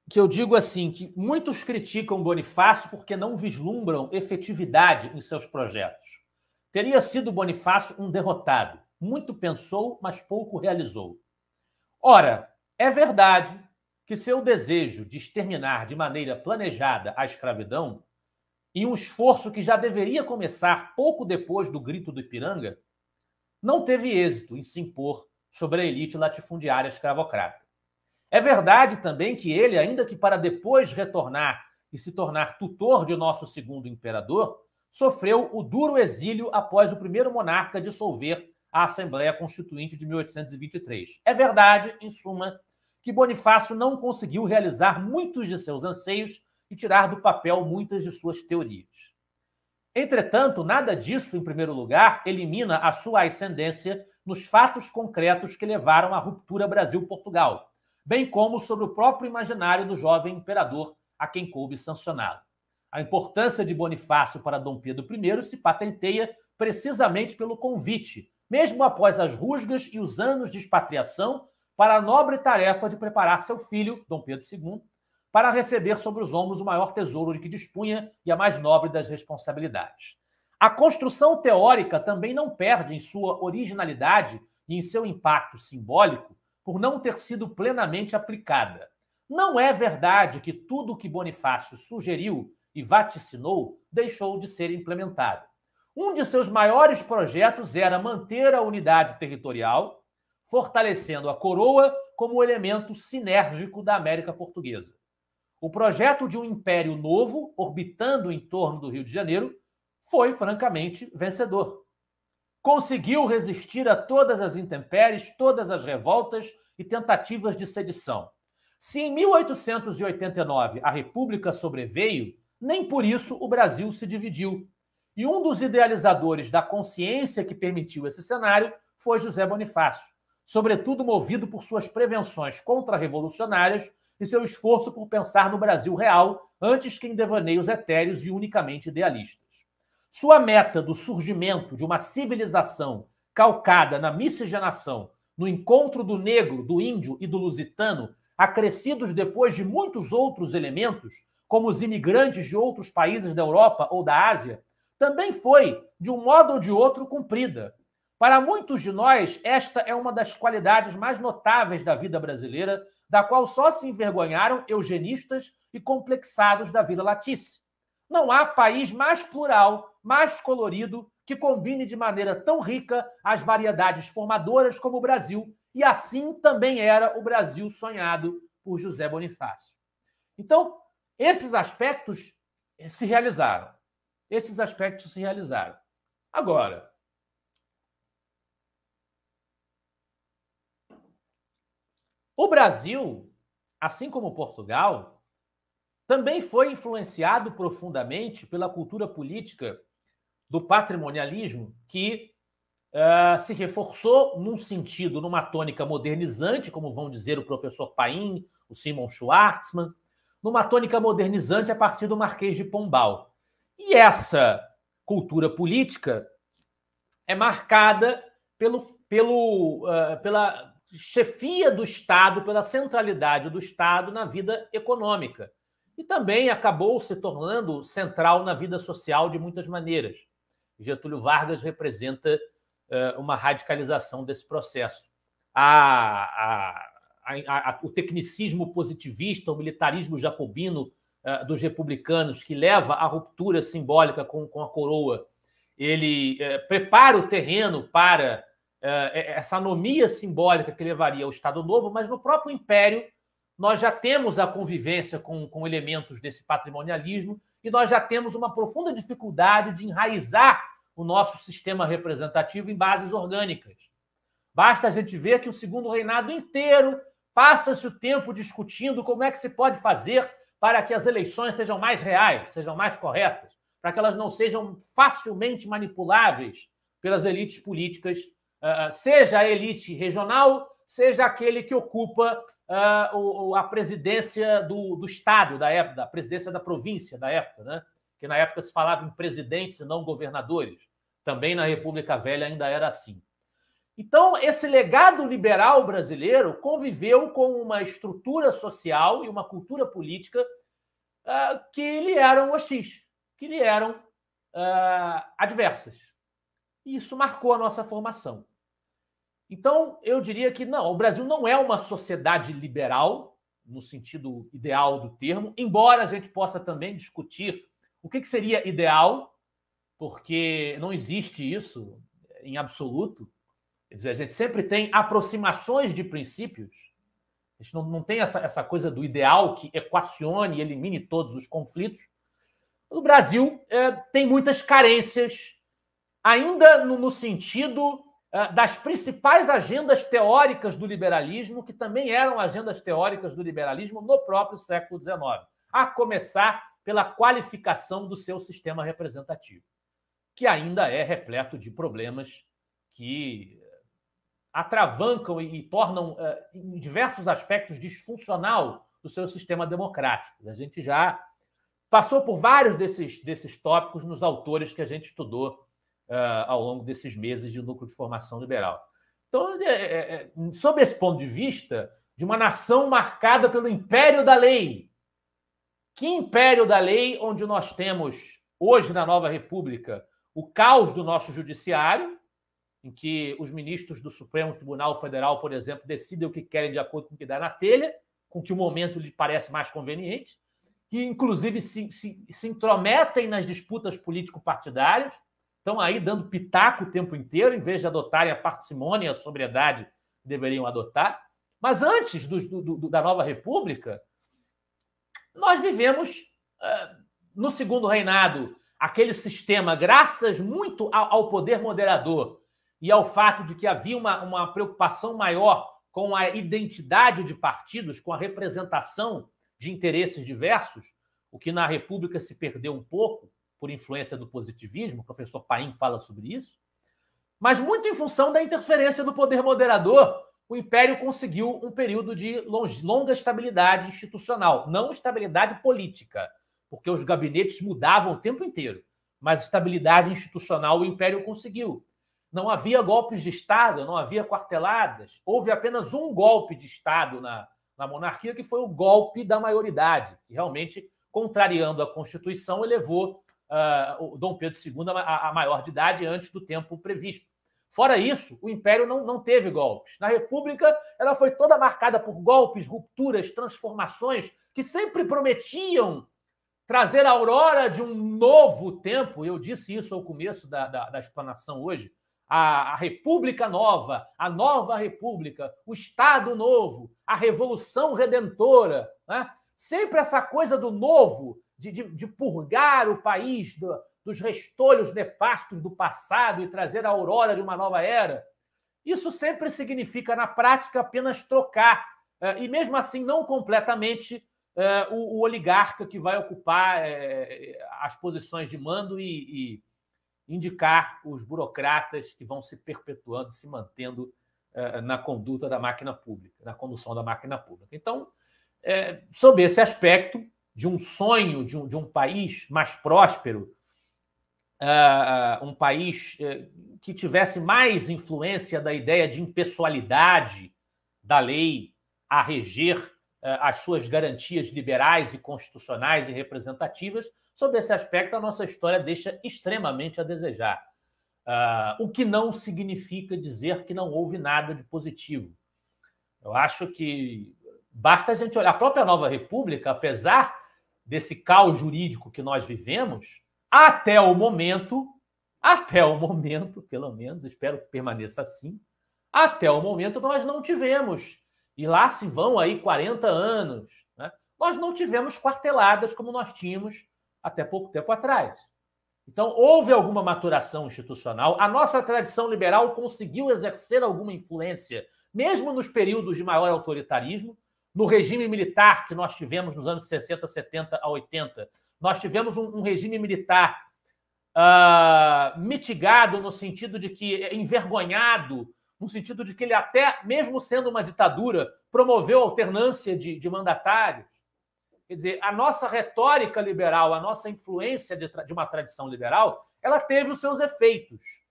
que eu digo assim, que muitos criticam Bonifácio porque não vislumbram efetividade em seus projetos. Teria sido Bonifácio um derrotado. Muito pensou, mas pouco realizou. Ora, é verdade que seu desejo de exterminar de maneira planejada a escravidão, e um esforço que já deveria começar pouco depois do Grito do Ipiranga, não teve êxito em se impor sobre a elite latifundiária escravocrata. É verdade também que ele, ainda que para depois retornar e se tornar tutor de nosso segundo imperador, sofreu o duro exílio após o primeiro monarca dissolver a Assembleia Constituinte de 1823. É verdade, em suma, que Bonifácio não conseguiu realizar muitos de seus anseios e tirar do papel muitas de suas teorias. Entretanto, nada disso, em primeiro lugar, elimina a sua ascendência nos fatos concretos que levaram à ruptura Brasil-Portugal, bem como sobre o próprio imaginário do jovem imperador a quem coube sancioná-lo. A importância de Bonifácio para Dom Pedro I se patenteia precisamente pelo convite, mesmo após as rusgas e os anos de expatriação, para a nobre tarefa de preparar seu filho, Dom Pedro II, para receber sobre os ombros o maior tesouro de que dispunha e a mais nobre das responsabilidades. A construção teórica também não perde em sua originalidade e em seu impacto simbólico por não ter sido plenamente aplicada. Não é verdade que tudo o que Bonifácio sugeriu e vaticinou deixou de ser implementado. Um de seus maiores projetos era manter a unidade territorial, fortalecendo a coroa como elemento sinérgico da América Portuguesa. O projeto de um império novo, orbitando em torno do Rio de Janeiro, foi francamente vencedor. Conseguiu resistir a todas as intempéries, todas as revoltas e tentativas de sedição. Se em 1889 a República sobreveio, nem por isso o Brasil se dividiu. E um dos idealizadores da consciência que permitiu esse cenário foi José Bonifácio, sobretudo movido por suas prevenções contra-revolucionárias e seu esforço por pensar no Brasil real antes que em devaneios etéreos e unicamente idealistas. Sua meta do surgimento de uma civilização calcada na miscigenação, no encontro do negro, do índio e do lusitano, acrescidos depois de muitos outros elementos, como os imigrantes de outros países da Europa ou da Ásia, também foi, de um modo ou de outro, cumprida. Para muitos de nós, esta é uma das qualidades mais notáveis da vida brasileira, da qual só se envergonharam eugenistas e complexados da Vila Latice. Não há país mais plural, mais colorido, que combine de maneira tão rica as variedades formadoras como o Brasil, e assim também era o Brasil sonhado por José Bonifácio. Então, esses aspectos se realizaram. Agora, o Brasil, assim como Portugal, também foi influenciado profundamente pela cultura política do patrimonialismo que se reforçou num sentido, numa tônica modernizante, como vão dizer o professor Paim, o Simon Schwartzman, numa tônica modernizante a partir do Marquês de Pombal. E essa cultura política é marcada pela chefia do Estado, pela centralidade do Estado na vida econômica. E também acabou se tornando central na vida social de muitas maneiras. Getúlio Vargas representa uma radicalização desse processo. O tecnicismo positivista, o militarismo jacobino dos republicanos, que leva à ruptura simbólica com a coroa, ele prepara o terreno para essa anomia simbólica que levaria ao Estado Novo, mas no próprio Império nós já temos a convivência com elementos desse patrimonialismo e nós já temos uma profunda dificuldade de enraizar o nosso sistema representativo em bases orgânicas. Basta a gente ver que o segundo reinado inteiro passa-se o tempo discutindo como é que se pode fazer para que as eleições sejam mais reais, sejam mais corretas, para que elas não sejam facilmente manipuláveis pelas elites políticas, seja a elite regional, seja aquele que ocupa a presidência do Estado da época, a presidência da província da época, né? Que na época se falava em presidentes e não governadores. Também na República Velha ainda era assim. Então, esse legado liberal brasileiro conviveu com uma estrutura social e uma cultura política que lhe eram hostis, que lhe eram adversas. E isso marcou a nossa formação. Então, eu diria que não, o Brasil não é uma sociedade liberal, no sentido ideal do termo, embora a gente possa também discutir o que seria ideal, porque não existe isso em absoluto. Quer dizer, a gente sempre tem aproximações de princípios. A gente não tem essa coisa do ideal que equacione e elimine todos os conflitos. O Brasil tem muitas carências, ainda no sentido das principais agendas teóricas do liberalismo, que também eram agendas teóricas do liberalismo no próprio século XIX, a começar pela qualificação do seu sistema representativo, que ainda é repleto de problemas que atravancam e tornam, em diversos aspectos, disfuncional o seu sistema democrático. A gente já passou por vários desses tópicos nos autores que a gente estudou ao longo desses meses de núcleo de formação liberal. Então, sob esse ponto de vista, de uma nação marcada pelo império da lei, que império da lei onde nós temos, hoje na Nova República, o caos do nosso judiciário, em que os ministros do Supremo Tribunal Federal, por exemplo, decidem o que querem de acordo com o que dá na telha, com que o momento lhe parece mais conveniente, que inclusive se intrometem nas disputas político-partidárias, estão aí dando pitaco o tempo inteiro, em vez de adotarem a parcimônia e a sobriedade que deveriam adotar. Mas antes da Nova República, nós vivemos, no segundo reinado, aquele sistema, graças muito ao poder moderador e ao fato de que havia uma preocupação maior com a identidade de partidos, com a representação de interesses diversos, o que na República se perdeu um pouco por influência do positivismo, o professor Paim fala sobre isso, mas muito em função da interferência do poder moderador, o Império conseguiu um período de longa estabilidade institucional, não estabilidade política, porque os gabinetes mudavam o tempo inteiro, mas estabilidade institucional o Império conseguiu. Não havia golpes de Estado, não havia quarteladas, houve apenas um golpe de Estado na monarquia, que foi o golpe da maioridade, que realmente, contrariando a Constituição, elevou o Dom Pedro II a maior de idade antes do tempo previsto. Fora isso, o Império não teve golpes. Na República, ela foi toda marcada por golpes, rupturas, transformações, que sempre prometiam trazer a aurora de um novo tempo. Eu disse isso ao começo da explanação hoje. A República Nova, a Nova República, o Estado Novo, a Revolução Redentora. Né? Sempre essa coisa do novo, de purgar o país dos restolhos nefastos do passado e trazer a aurora de uma nova era. Isso sempre significa, na prática, apenas trocar, e mesmo assim não completamente, o oligarca que vai ocupar as posições de mando e indicar os burocratas que vão se perpetuando, se mantendo na conduta da máquina pública, na condução da máquina pública. Então, sob esse aspecto de um sonho de um país mais próspero, um país que tivesse mais influência da ideia de impessoalidade da lei a reger as suas garantias liberais e constitucionais e representativas, sob esse aspecto, a nossa história deixa extremamente a desejar. O que não significa dizer que não houve nada de positivo. Eu acho que basta a gente olhar. A própria Nova República, apesar desse caos jurídico que nós vivemos, até o momento, pelo menos, espero que permaneça assim, até o momento nós não tivemos, e lá se vão aí 40 anos, né? Nós não tivemos quarteladas como nós tínhamos até pouco tempo atrás. Então, houve alguma maturação institucional. A nossa tradição liberal conseguiu exercer alguma influência, mesmo nos períodos de maior autoritarismo. No regime militar que nós tivemos nos anos 60, 70 a 80, nós tivemos um regime militar mitigado no sentido de que, envergonhado, no sentido de que ele até, mesmo sendo uma ditadura, promoveu alternância de mandatários. Quer dizer, a nossa retórica liberal, a nossa influência de uma tradição liberal, ela teve os seus efeitos.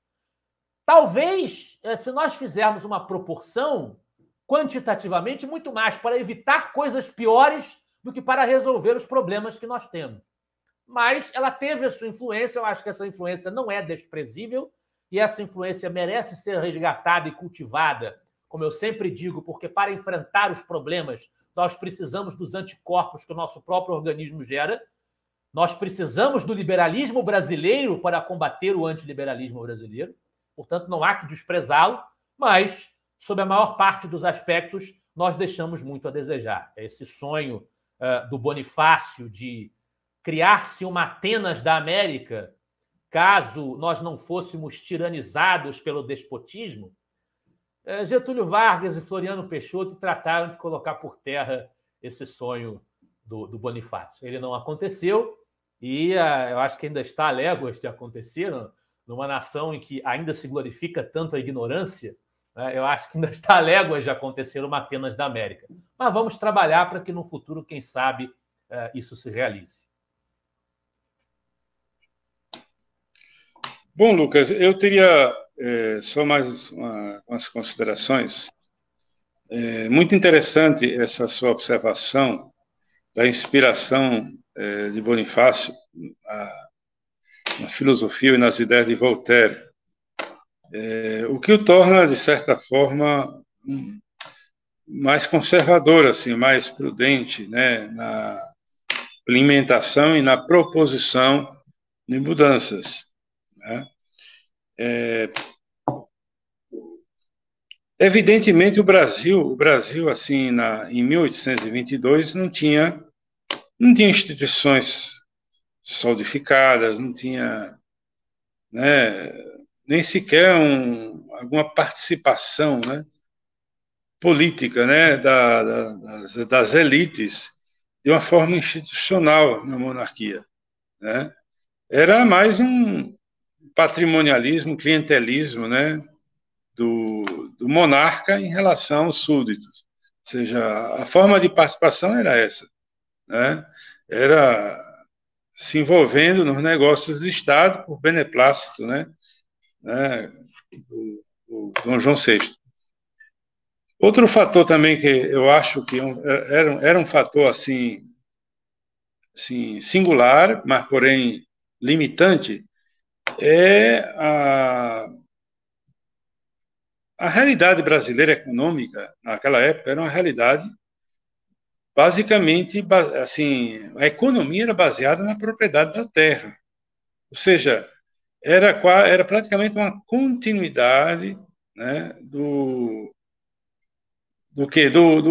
Talvez, se nós fizermos uma proporção, quantitativamente, muito mais para evitar coisas piores do que para resolver os problemas que nós temos. Mas ela teve a sua influência, eu acho que essa influência não é desprezível, e essa influência merece ser resgatada e cultivada, como eu sempre digo, porque para enfrentar os problemas, nós precisamos dos anticorpos que o nosso próprio organismo gera, nós precisamos do liberalismo brasileiro para combater o antiliberalismo brasileiro, portanto, não há que desprezá-lo, mas, sob a maior parte dos aspectos, nós deixamos muito a desejar. Esse sonho do Bonifácio de criar-se uma Atenas da América, caso nós não fôssemos tiranizados pelo despotismo, Getúlio Vargas e Floriano Peixoto trataram de colocar por terra esse sonho do Bonifácio. Ele não aconteceu e eu acho que ainda está a léguas de acontecer, numa nação em que ainda se glorifica tanto a ignorância, né? Eu acho que ainda está a léguas de acontecer uma Atenas da América. Mas vamos trabalhar para que no futuro, quem sabe, isso se realize. Bom, Lucas, eu teria só mais umas considerações. Muito interessante essa sua observação da inspiração de Bonifácio na filosofia e nas ideias de Voltaire, o que o torna, de certa forma, mais conservador, assim, mais prudente, né, na implementação e na proposição de mudanças, né? Evidentemente, o Brasil assim, em 1822 não tinha instituições solidificadas, não tinha, né, nem sequer alguma participação, né, política, né, das elites de uma forma institucional na monarquia, né? Era mais um patrimonialismo, clientelismo, né, do monarca em relação aos súditos. Ou seja, a forma de participação era essa, né? Era se envolvendo nos negócios do Estado por beneplácito, né, do Dom João VI. Outro fator também que eu acho que era um fator assim singular, mas porém limitante, é a realidade brasileira econômica naquela época era uma realidade basicamente, assim, a economia era baseada na propriedade da terra. Ou seja, era praticamente uma continuidade, né, do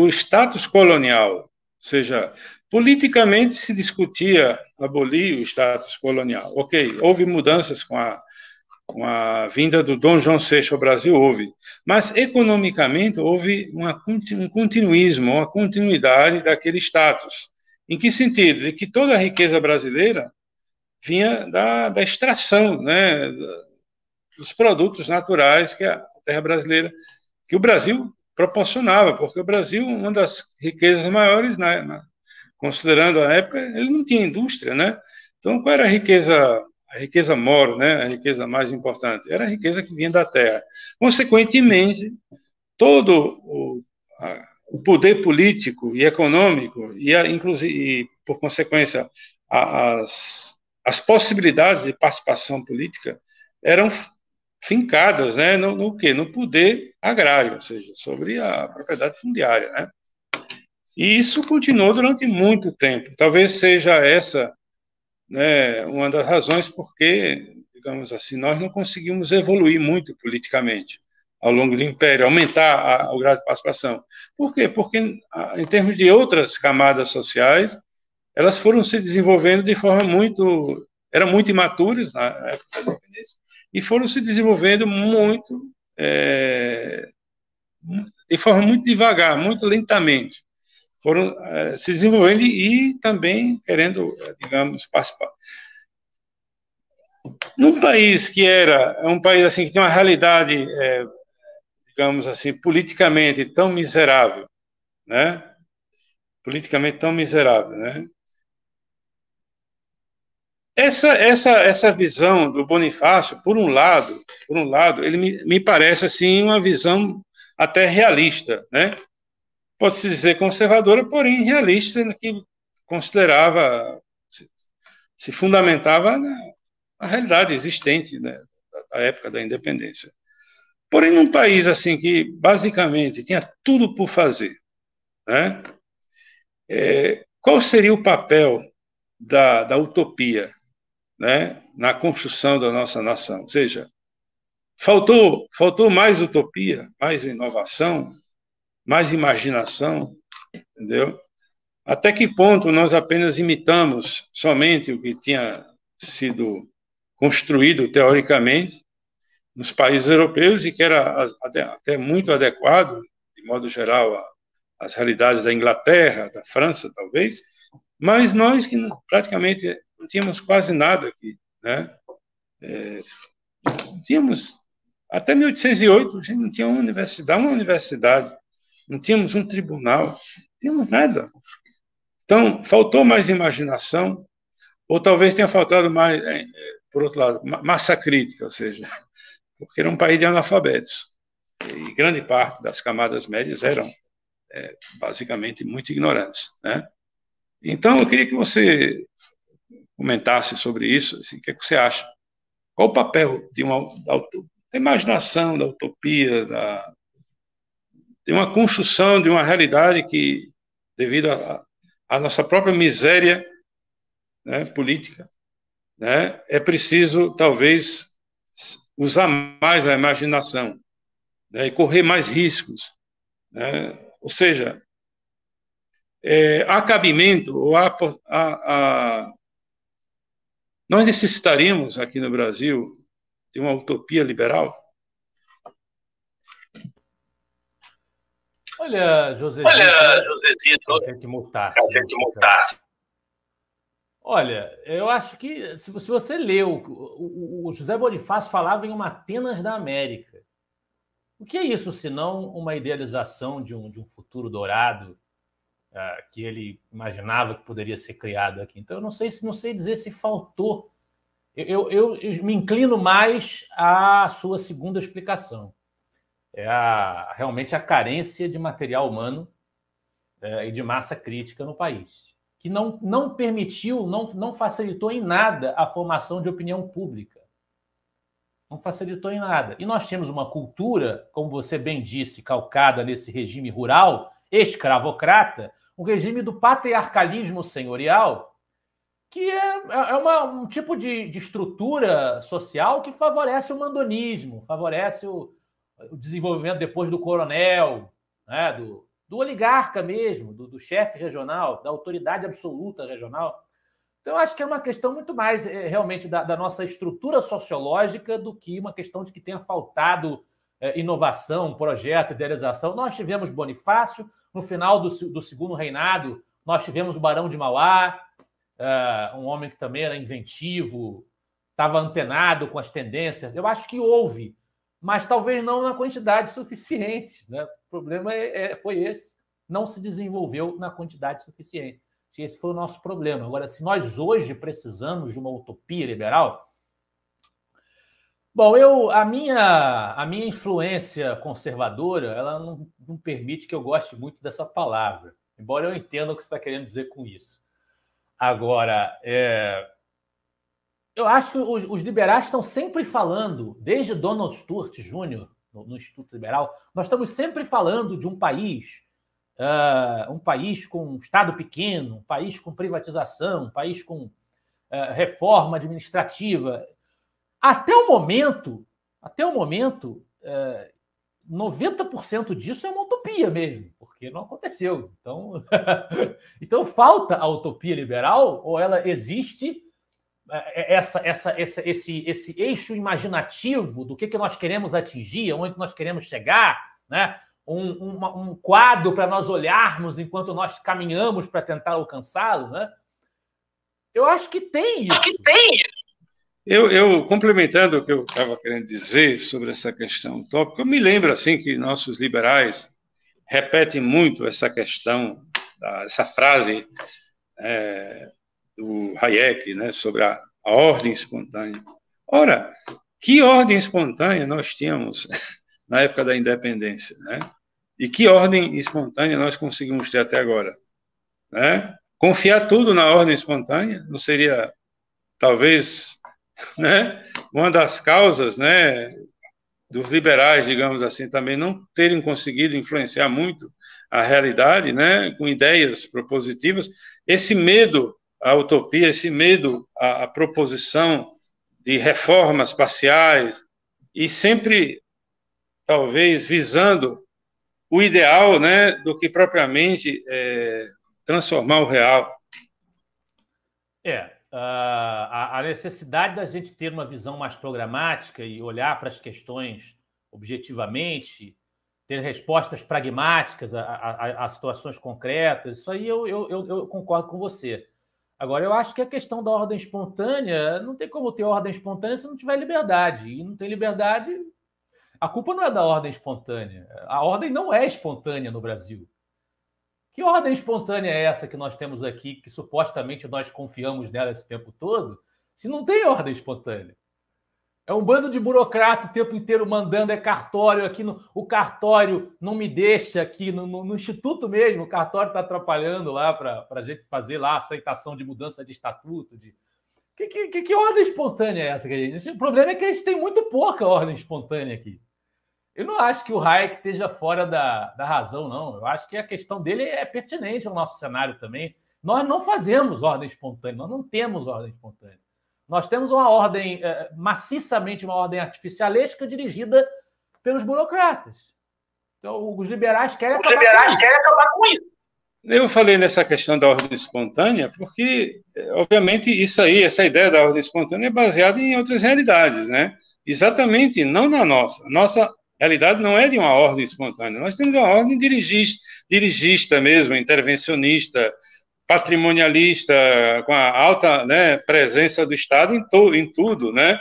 status colonial. Ou seja, politicamente se discutia abolir o status colonial. Ok, houve mudanças com a vinda do Dom João VI ao Brasil, houve. Mas, economicamente, houve um continuismo, uma continuidade daquele status. Em que sentido? De que toda a riqueza brasileira vinha da extração, né, dos produtos naturais que a terra brasileira, que o Brasil proporcionava, porque o Brasil, uma das riquezas maiores, considerando a época, ele não tinha indústria, né? Então, qual era a riqueza mor, né? A riqueza mais importante era a riqueza que vinha da terra. Consequentemente, todo o poder político e econômico inclusive, por consequência, as possibilidades de participação política eram fincadas, né, no quê? No poder agrário, ou seja, sobre a propriedade fundiária, né? E isso continuou durante muito tempo. Talvez seja essa, né, uma das razões porque, digamos assim, nós não conseguimos evoluir muito politicamente ao longo do Império, aumentar o grau de participação. Por quê? Porque, em termos de outras camadas sociais, elas foram se desenvolvendo de forma eram muito imaturas na época da independência, e foram se desenvolvendo de forma muito devagar, muito lentamente. Foram se desenvolvendo e também querendo, digamos, participar. Num país que era um país assim que tinha uma realidade, digamos assim, politicamente tão miserável, né? Politicamente tão miserável, né? essa visão do Bonifácio, por um lado, ele me parece assim uma visão até realista, né? Pode-se dizer conservadora, porém realista, que considerava, se fundamentava na realidade existente, né, da época da independência. Porém, num país assim que basicamente tinha tudo por fazer, né? Qual seria o papel da utopia, né, na construção da nossa nação? Ou seja, faltou mais utopia, mais inovação, mais imaginação, entendeu? Até que ponto nós apenas imitamos somente o que tinha sido construído teoricamente nos países europeus e que era até muito adequado, de modo geral, às realidades da Inglaterra, da França, talvez, mas nós que praticamente não tínhamos quase nada aqui, né? Tínhamos, até 1808, a gente não tinha uma universidade, não tínhamos um tribunal, não tínhamos nada. Então, faltou mais imaginação, ou talvez tenha faltado mais, por outro lado, massa crítica, ou seja, porque era um país de analfabetos. E grande parte das camadas médias eram, basicamente, muito ignorantes, né? Então, eu queria que você comentasse sobre isso, assim, o que é que você acha? Qual o papel da imaginação, da utopia, de uma construção de uma realidade que, devido à nossa própria miséria, né, política, né, é preciso, talvez, usar mais a imaginação, né, e correr mais riscos, né? Ou seja, há cabimento, ou nós necessitaríamos aqui no Brasil de uma utopia liberal? Olha, Josezito, eu tenho que mutar. Olha, eu acho que se você leu, o José Bonifácio falava em uma Atenas da América. O que é isso, senão uma idealização de um futuro dourado que ele imaginava que poderia ser criado aqui? Então, eu não sei dizer se faltou. Eu me inclino mais à sua segunda explicação. Realmente a carência de material humano e de massa crítica no país, que não permitiu, não facilitou em nada a formação de opinião pública. Não facilitou em nada. E nós temos uma cultura, como você bem disse, calcada nesse regime rural, escravocrata, um regime do patriarcalismo senhorial, que é um tipo de estrutura social que favorece o mandonismo, favorece o desenvolvimento depois do coronel, né, do oligarca mesmo, do chefe regional, da autoridade absoluta regional. Então, eu acho que é uma questão muito mais realmente da nossa estrutura sociológica do que uma questão de que tenha faltado inovação, projeto, idealização. Nós tivemos Bonifácio, no final do segundo reinado, nós tivemos o Barão de Mauá, um homem que também era inventivo, estava antenado com as tendências. Eu acho que houve, mas talvez não na quantidade suficiente, né? O problema foi esse. Não se desenvolveu na quantidade suficiente. Esse foi o nosso problema. Agora, se nós hoje precisamos de uma utopia liberal... Bom, a minha influência conservadora, ela não permite que eu goste muito dessa palavra, embora eu entenda o que você está querendo dizer com isso. Agora, eu acho que os liberais estão sempre falando, desde Donald Stewart Jr., no Instituto Liberal, nós estamos sempre falando de um país com um Estado pequeno, um país com privatização, um país com reforma administrativa. Até o momento, 90% disso é uma utopia mesmo, porque não aconteceu. Então falta a utopia liberal, ou ela existe, esse eixo imaginativo do que nós queremos atingir, onde nós queremos chegar, né? Um quadro para nós olharmos enquanto nós caminhamos para tentar alcançá-lo, né? Eu acho que tem isso. Eu complementando o que eu estava querendo dizer sobre essa questão utópica, eu me lembro assim que nossos liberais repetem muito essa questão, essa frase do Hayek, né, sobre a a ordem espontânea. Ora, que ordem espontânea nós tínhamos na época da independência, né? E que ordem espontânea nós conseguimos ter até agora, né? Confiar tudo na ordem espontânea não seria, talvez, né, uma das causas, né, dos liberais, digamos assim, também não terem conseguido influenciar muito a realidade, né, com ideias propositivas, esse medo à utopia, esse medo à proposição de reformas parciais e sempre, talvez, visando o ideal, né, do que propriamente transformar o real. A necessidade da gente ter uma visão mais programática e olhar para as questões objetivamente, ter respostas pragmáticas a situações concretas, isso aí eu concordo com você. Agora, eu acho que a questão da ordem espontânea, não tem como ter ordem espontânea se não tiver liberdade. E não tem liberdade, a culpa não é da ordem espontânea. A ordem não é espontânea no Brasil. Que ordem espontânea é essa que nós temos aqui, que supostamente nós confiamos nela esse tempo todo, se não tem ordem espontânea? É um bando de burocrata o tempo inteiro mandando, cartório aqui, o cartório não me deixa aqui, no Instituto mesmo, o cartório está atrapalhando lá para a gente fazer lá a aceitação de mudança de estatuto. Que ordem espontânea é essa? O problema é que a gente tem muito pouca ordem espontânea aqui. Eu não acho que o Hayek esteja fora da razão, não. Eu acho que a questão dele é pertinente ao nosso cenário também. Nós não fazemos ordem espontânea, nós não temos ordem espontânea. Nós temos uma ordem, maciçamente uma ordem artificialesca dirigida pelos burocratas. Então, os liberais querem acabar com isso. Eu falei nessa questão da ordem espontânea porque, obviamente, isso aí, essa ideia da ordem espontânea é baseada em outras realidades, né? Exatamente, não na nossa. Nossa realidade não é de uma ordem espontânea. Nós temos uma ordem dirigista mesmo, intervencionista, patrimonialista, com a alta, né, presença do Estado em tudo, né?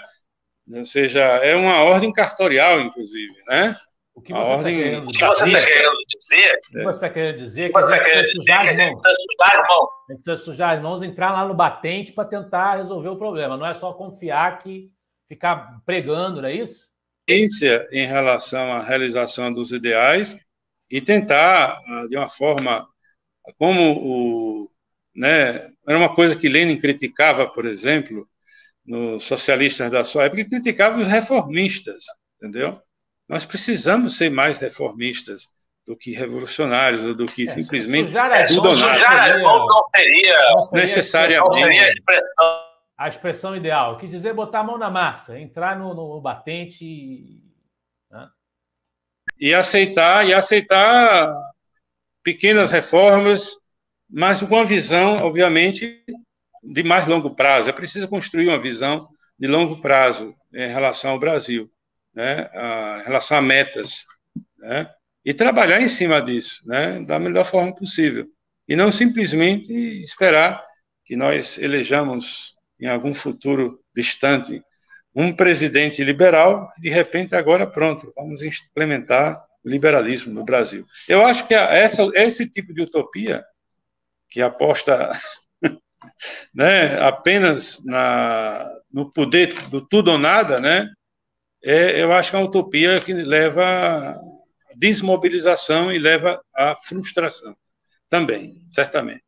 Ou seja, é uma ordem cartorial, inclusive, né? O que você está querendo dizer? O que você está querendo dizer é que a gente precisa sujar as mãos. A gente precisa sujar as mãos, entrar lá no batente para tentar resolver o problema. Não é só confiar que ficar pregando, não é isso? Em relação à realização dos ideais e tentar, de uma forma como né, era uma coisa que Lenin criticava, por exemplo, nos socialistas da sua época, ele criticava os reformistas, entendeu? Nós precisamos ser mais reformistas do que revolucionários, ou do que simplesmente tudo ou nada. Não seria necessariamente a expressão ideal. Quis dizer botar a mão na massa, entrar no batente né? e aceitar pequenas reformas, mas com uma visão, obviamente, de mais longo prazo. É preciso construir uma visão de longo prazo em relação ao Brasil, né? Em relação a metas, né? E trabalhar em cima disso, né? Da melhor forma possível. E não simplesmente esperar que nós elejamos, em algum futuro distante, um presidente liberal, de repente agora pronto, vamos implementar o liberalismo no Brasil. Eu acho que esse tipo de utopia, que aposta né, apenas no poder do tudo ou nada, né, eu acho que é uma utopia que leva à desmobilização e leva à frustração também, certamente.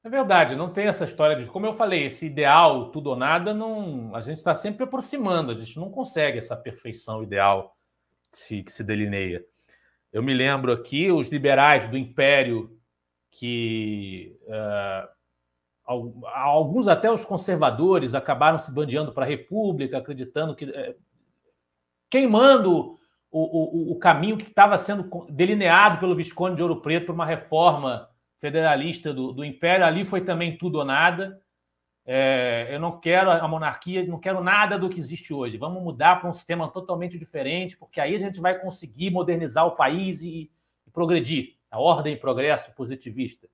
É verdade, não tem essa história de, como eu falei, esse ideal tudo ou nada, não, a gente está sempre aproximando, a gente não consegue essa perfeição ideal que se delineia. Eu me lembro aqui, os liberais do Império, que alguns até os conservadores acabaram se bandeando para a República, acreditando que queimando o caminho que estava sendo delineado pelo Visconde de Ouro Preto para uma reforma federalista do Império. Ali foi também tudo ou nada. Eu não quero a monarquia, não quero nada do que existe hoje. Vamos mudar para um sistema totalmente diferente, porque aí a gente vai conseguir modernizar o país e progredir. A ordem e progresso positivista.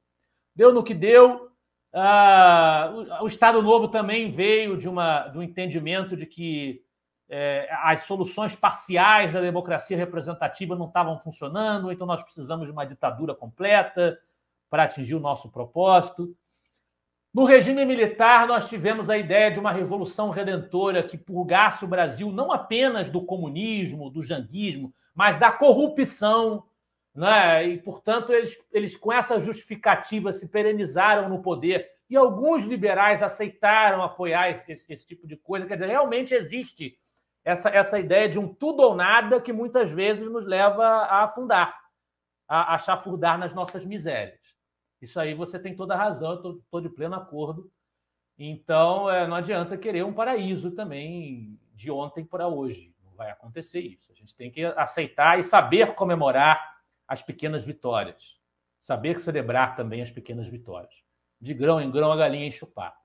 Deu no que deu. O Estado Novo também veio do entendimento de que as soluções parciais da democracia representativa não estavam funcionando, então nós precisamos de uma ditadura completa para atingir o nosso propósito. No regime militar, nós tivemos a ideia de uma revolução redentora que purgasse o Brasil não apenas do comunismo, do janguismo, mas da corrupção, né? E, portanto, eles com essa justificativa se perenizaram no poder. E alguns liberais aceitaram apoiar esse tipo de coisa. Quer dizer, realmente existe essa ideia de um tudo ou nada que muitas vezes nos leva a afundar, a chafurdar nas nossas misérias. Isso aí você tem toda a razão, eu estou de pleno acordo. Então, não adianta querer um paraíso também de ontem para hoje. Não vai acontecer isso. A gente tem que aceitar e saber comemorar as pequenas vitórias. Saber celebrar também as pequenas vitórias. De grão em grão, a galinha enche o papo.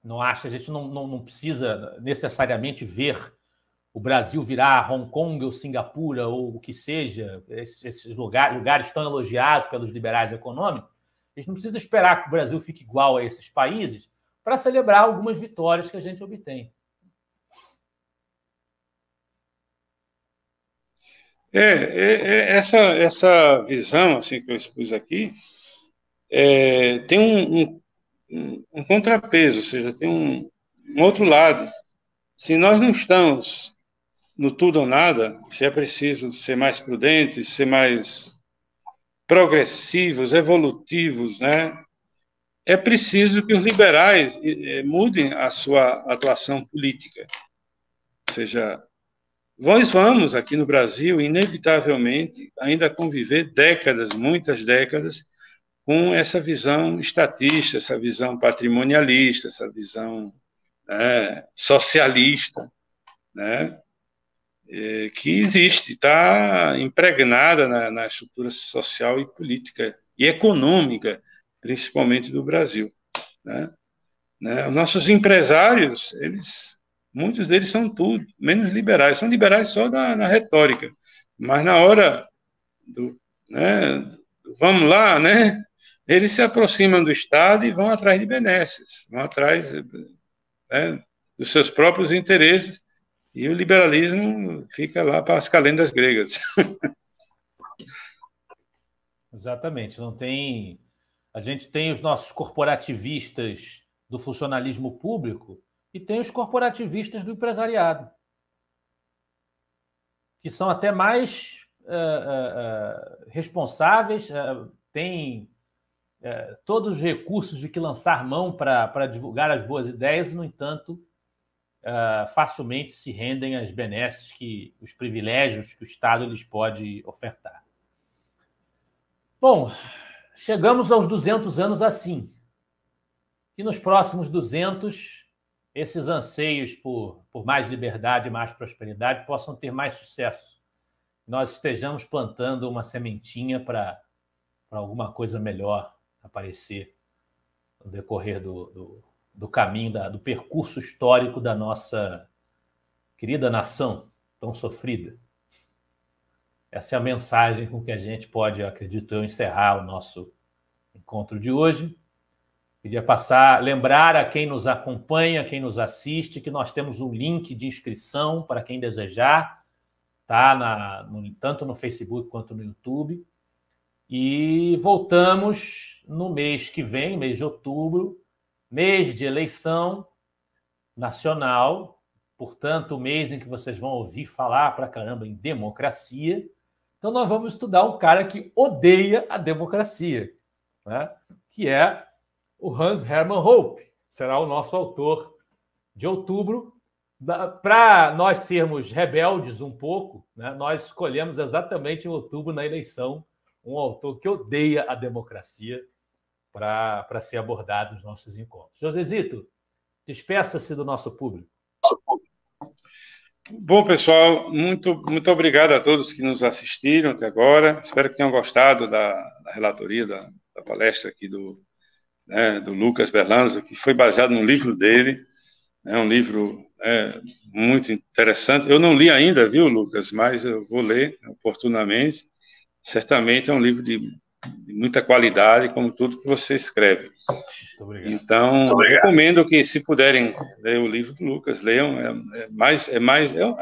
Não acha, a gente não precisa necessariamente ver o Brasil virar Hong Kong ou Singapura ou o que seja, esses lugares tão elogiados pelos liberais econômicos. A gente não precisa esperar que o Brasil fique igual a esses países para celebrar algumas vitórias que a gente obtém. Essa visão assim, que eu expus aqui tem um contrapeso, ou seja, tem um outro lado. Se nós não estamos no tudo ou nada, se é preciso ser mais prudentes, ser mais progressivos, evolutivos, né? É preciso que os liberais mudem a sua atuação política. Ou seja, nós vamos aqui no Brasil, inevitavelmente, ainda conviver décadas, muitas décadas, com essa visão estatista, essa visão patrimonialista, essa visão socialista, né? Que existe, está impregnada na estrutura social e política e econômica, principalmente do Brasil. Né? Os nossos empresários, muitos deles são tudo, menos liberais. São liberais só na retórica, mas na hora do vamos lá, né? Eles se aproximam do Estado e vão atrás de benesses, vão atrás dos seus próprios interesses. E o liberalismo fica lá para as calendas gregas. Exatamente. Não tem. A gente tem os nossos corporativistas do funcionalismo público e tem os corporativistas do empresariado, que são até mais responsáveis, têm todos os recursos de que lançar mão para divulgar as boas ideias, no entanto, facilmente se rendem às benesses, os privilégios que o Estado lhes pode ofertar. Bom, chegamos aos 200 anos assim. E nos próximos 200, esses anseios por mais liberdade e mais prosperidade possam ter mais sucesso. Nós estejamos plantando uma sementinha para alguma coisa melhor aparecer no decorrer do caminho, do percurso histórico da nossa querida nação tão sofrida. Essa é a mensagem com que a gente pode, acredito eu, encerrar o nosso encontro de hoje. Queria lembrar a quem nos acompanha, quem nos assiste, que nós temos um link de inscrição para quem desejar, tá? Tanto no Facebook quanto no YouTube. E voltamos no mês que vem, mês de outubro, mês de eleição nacional, portanto, o mês em que vocês vão ouvir falar pra caramba em democracia. Então, nós vamos estudar um cara que odeia a democracia, né? Que é o Hans Hermann Hoppe. Será o nosso autor de outubro. Para nós sermos rebeldes um pouco, né? Nós escolhemos exatamente em outubro, na eleição, um autor que odeia a democracia para ser abordado nos nossos encontros. Josezito, despeça-se do nosso público. Bom, pessoal, muito obrigado a todos que nos assistiram até agora. Espero que tenham gostado da relatoria, da palestra aqui do Lucas Berlanza, que foi baseado no livro dele. É um livro muito interessante. Eu não li ainda, viu, Lucas? Mas eu vou ler oportunamente. Certamente é um livro de muita qualidade, como tudo que você escreve. Então, recomendo que, se puderem ler o livro do Lucas, leiam.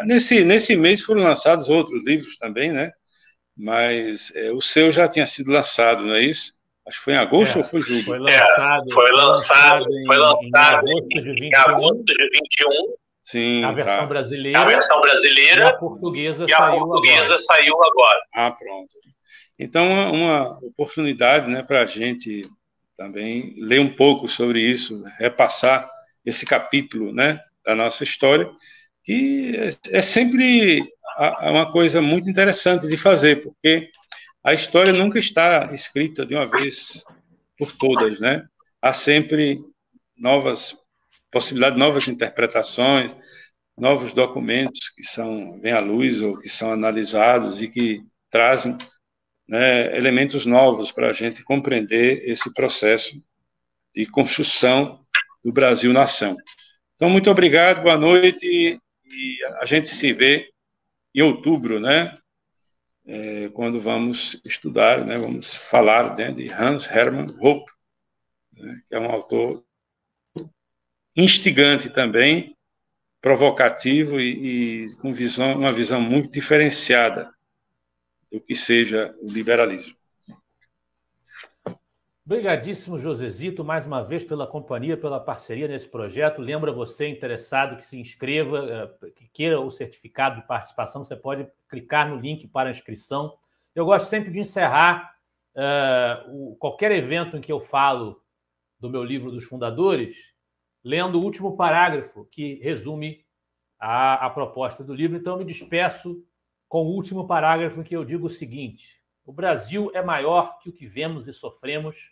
Nesse mês foram lançados outros livros também, né? Mas o seu já tinha sido lançado, não é isso? Acho que foi em agosto ou foi julho? Foi lançado em agosto de 21. Sim, a versão tá. brasileira. A versão brasileira. E a portuguesa saiu agora. Ah, pronto. Então, uma oportunidade, né, para a gente também ler um pouco sobre isso, repassar esse capítulo, né, da nossa história, que é sempre uma coisa muito interessante de fazer, porque a história nunca está escrita de uma vez por todas, né? Há sempre novas possibilidades, novas interpretações, novos documentos que vêm à luz ou que são analisados e que trazem, né, elementos novos para a gente compreender esse processo de construção do Brasil-nação. Então, muito obrigado, boa noite, e a gente se vê em outubro, né, quando vamos estudar, né, vamos falar, né, de Hans Hermann Hoppe, né, que é um autor instigante também, provocativo e com uma visão muito diferenciada do que seja o liberalismo. Obrigadíssimo, Josezito, mais uma vez pela companhia, pela parceria nesse projeto. Lembra você, interessado, que se inscreva, que queira o certificado de participação, você pode clicar no link para a inscrição. Eu gosto sempre de encerrar qualquer evento em que eu falo do meu livro dos fundadores, lendo o último parágrafo que resume a proposta do livro. Então, eu me despeço com o último parágrafo em que eu digo o seguinte: o Brasil é maior que o que vemos e sofremos,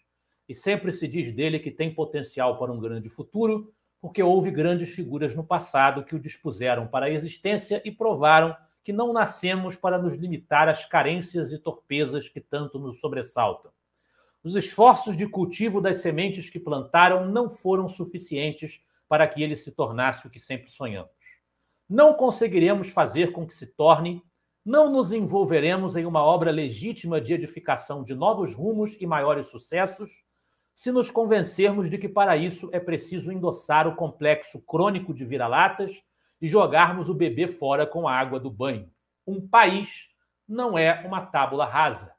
e sempre se diz dele que tem potencial para um grande futuro, porque houve grandes figuras no passado que o dispuseram para a existência e provaram que não nascemos para nos limitar às carências e torpezas que tanto nos sobressaltam. Os esforços de cultivo das sementes que plantaram não foram suficientes para que ele se tornasse o que sempre sonhamos. Não conseguiremos fazer com que se torne, não nos envolveremos em uma obra legítima de edificação de novos rumos e maiores sucessos, se nos convencermos de que para isso é preciso endossar o complexo crônico de vira-latas e jogarmos o bebê fora com a água do banho. Um país não é uma tábula rasa.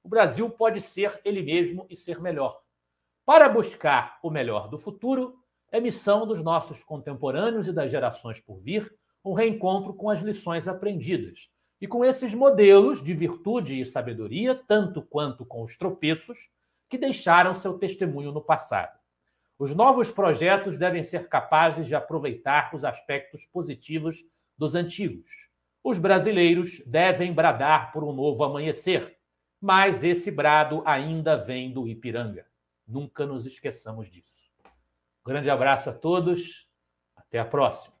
O Brasil pode ser ele mesmo e ser melhor. Para buscar o melhor do futuro, é missão dos nossos contemporâneos e das gerações por vir um reencontro com as lições aprendidas e com esses modelos de virtude e sabedoria, tanto quanto com os tropeços que deixaram seu testemunho no passado. Os novos projetos devem ser capazes de aproveitar os aspectos positivos dos antigos. Os brasileiros devem bradar por um novo amanhecer, mas esse brado ainda vem do Ipiranga. Nunca nos esqueçamos disso. Um grande abraço a todos. Até a próxima.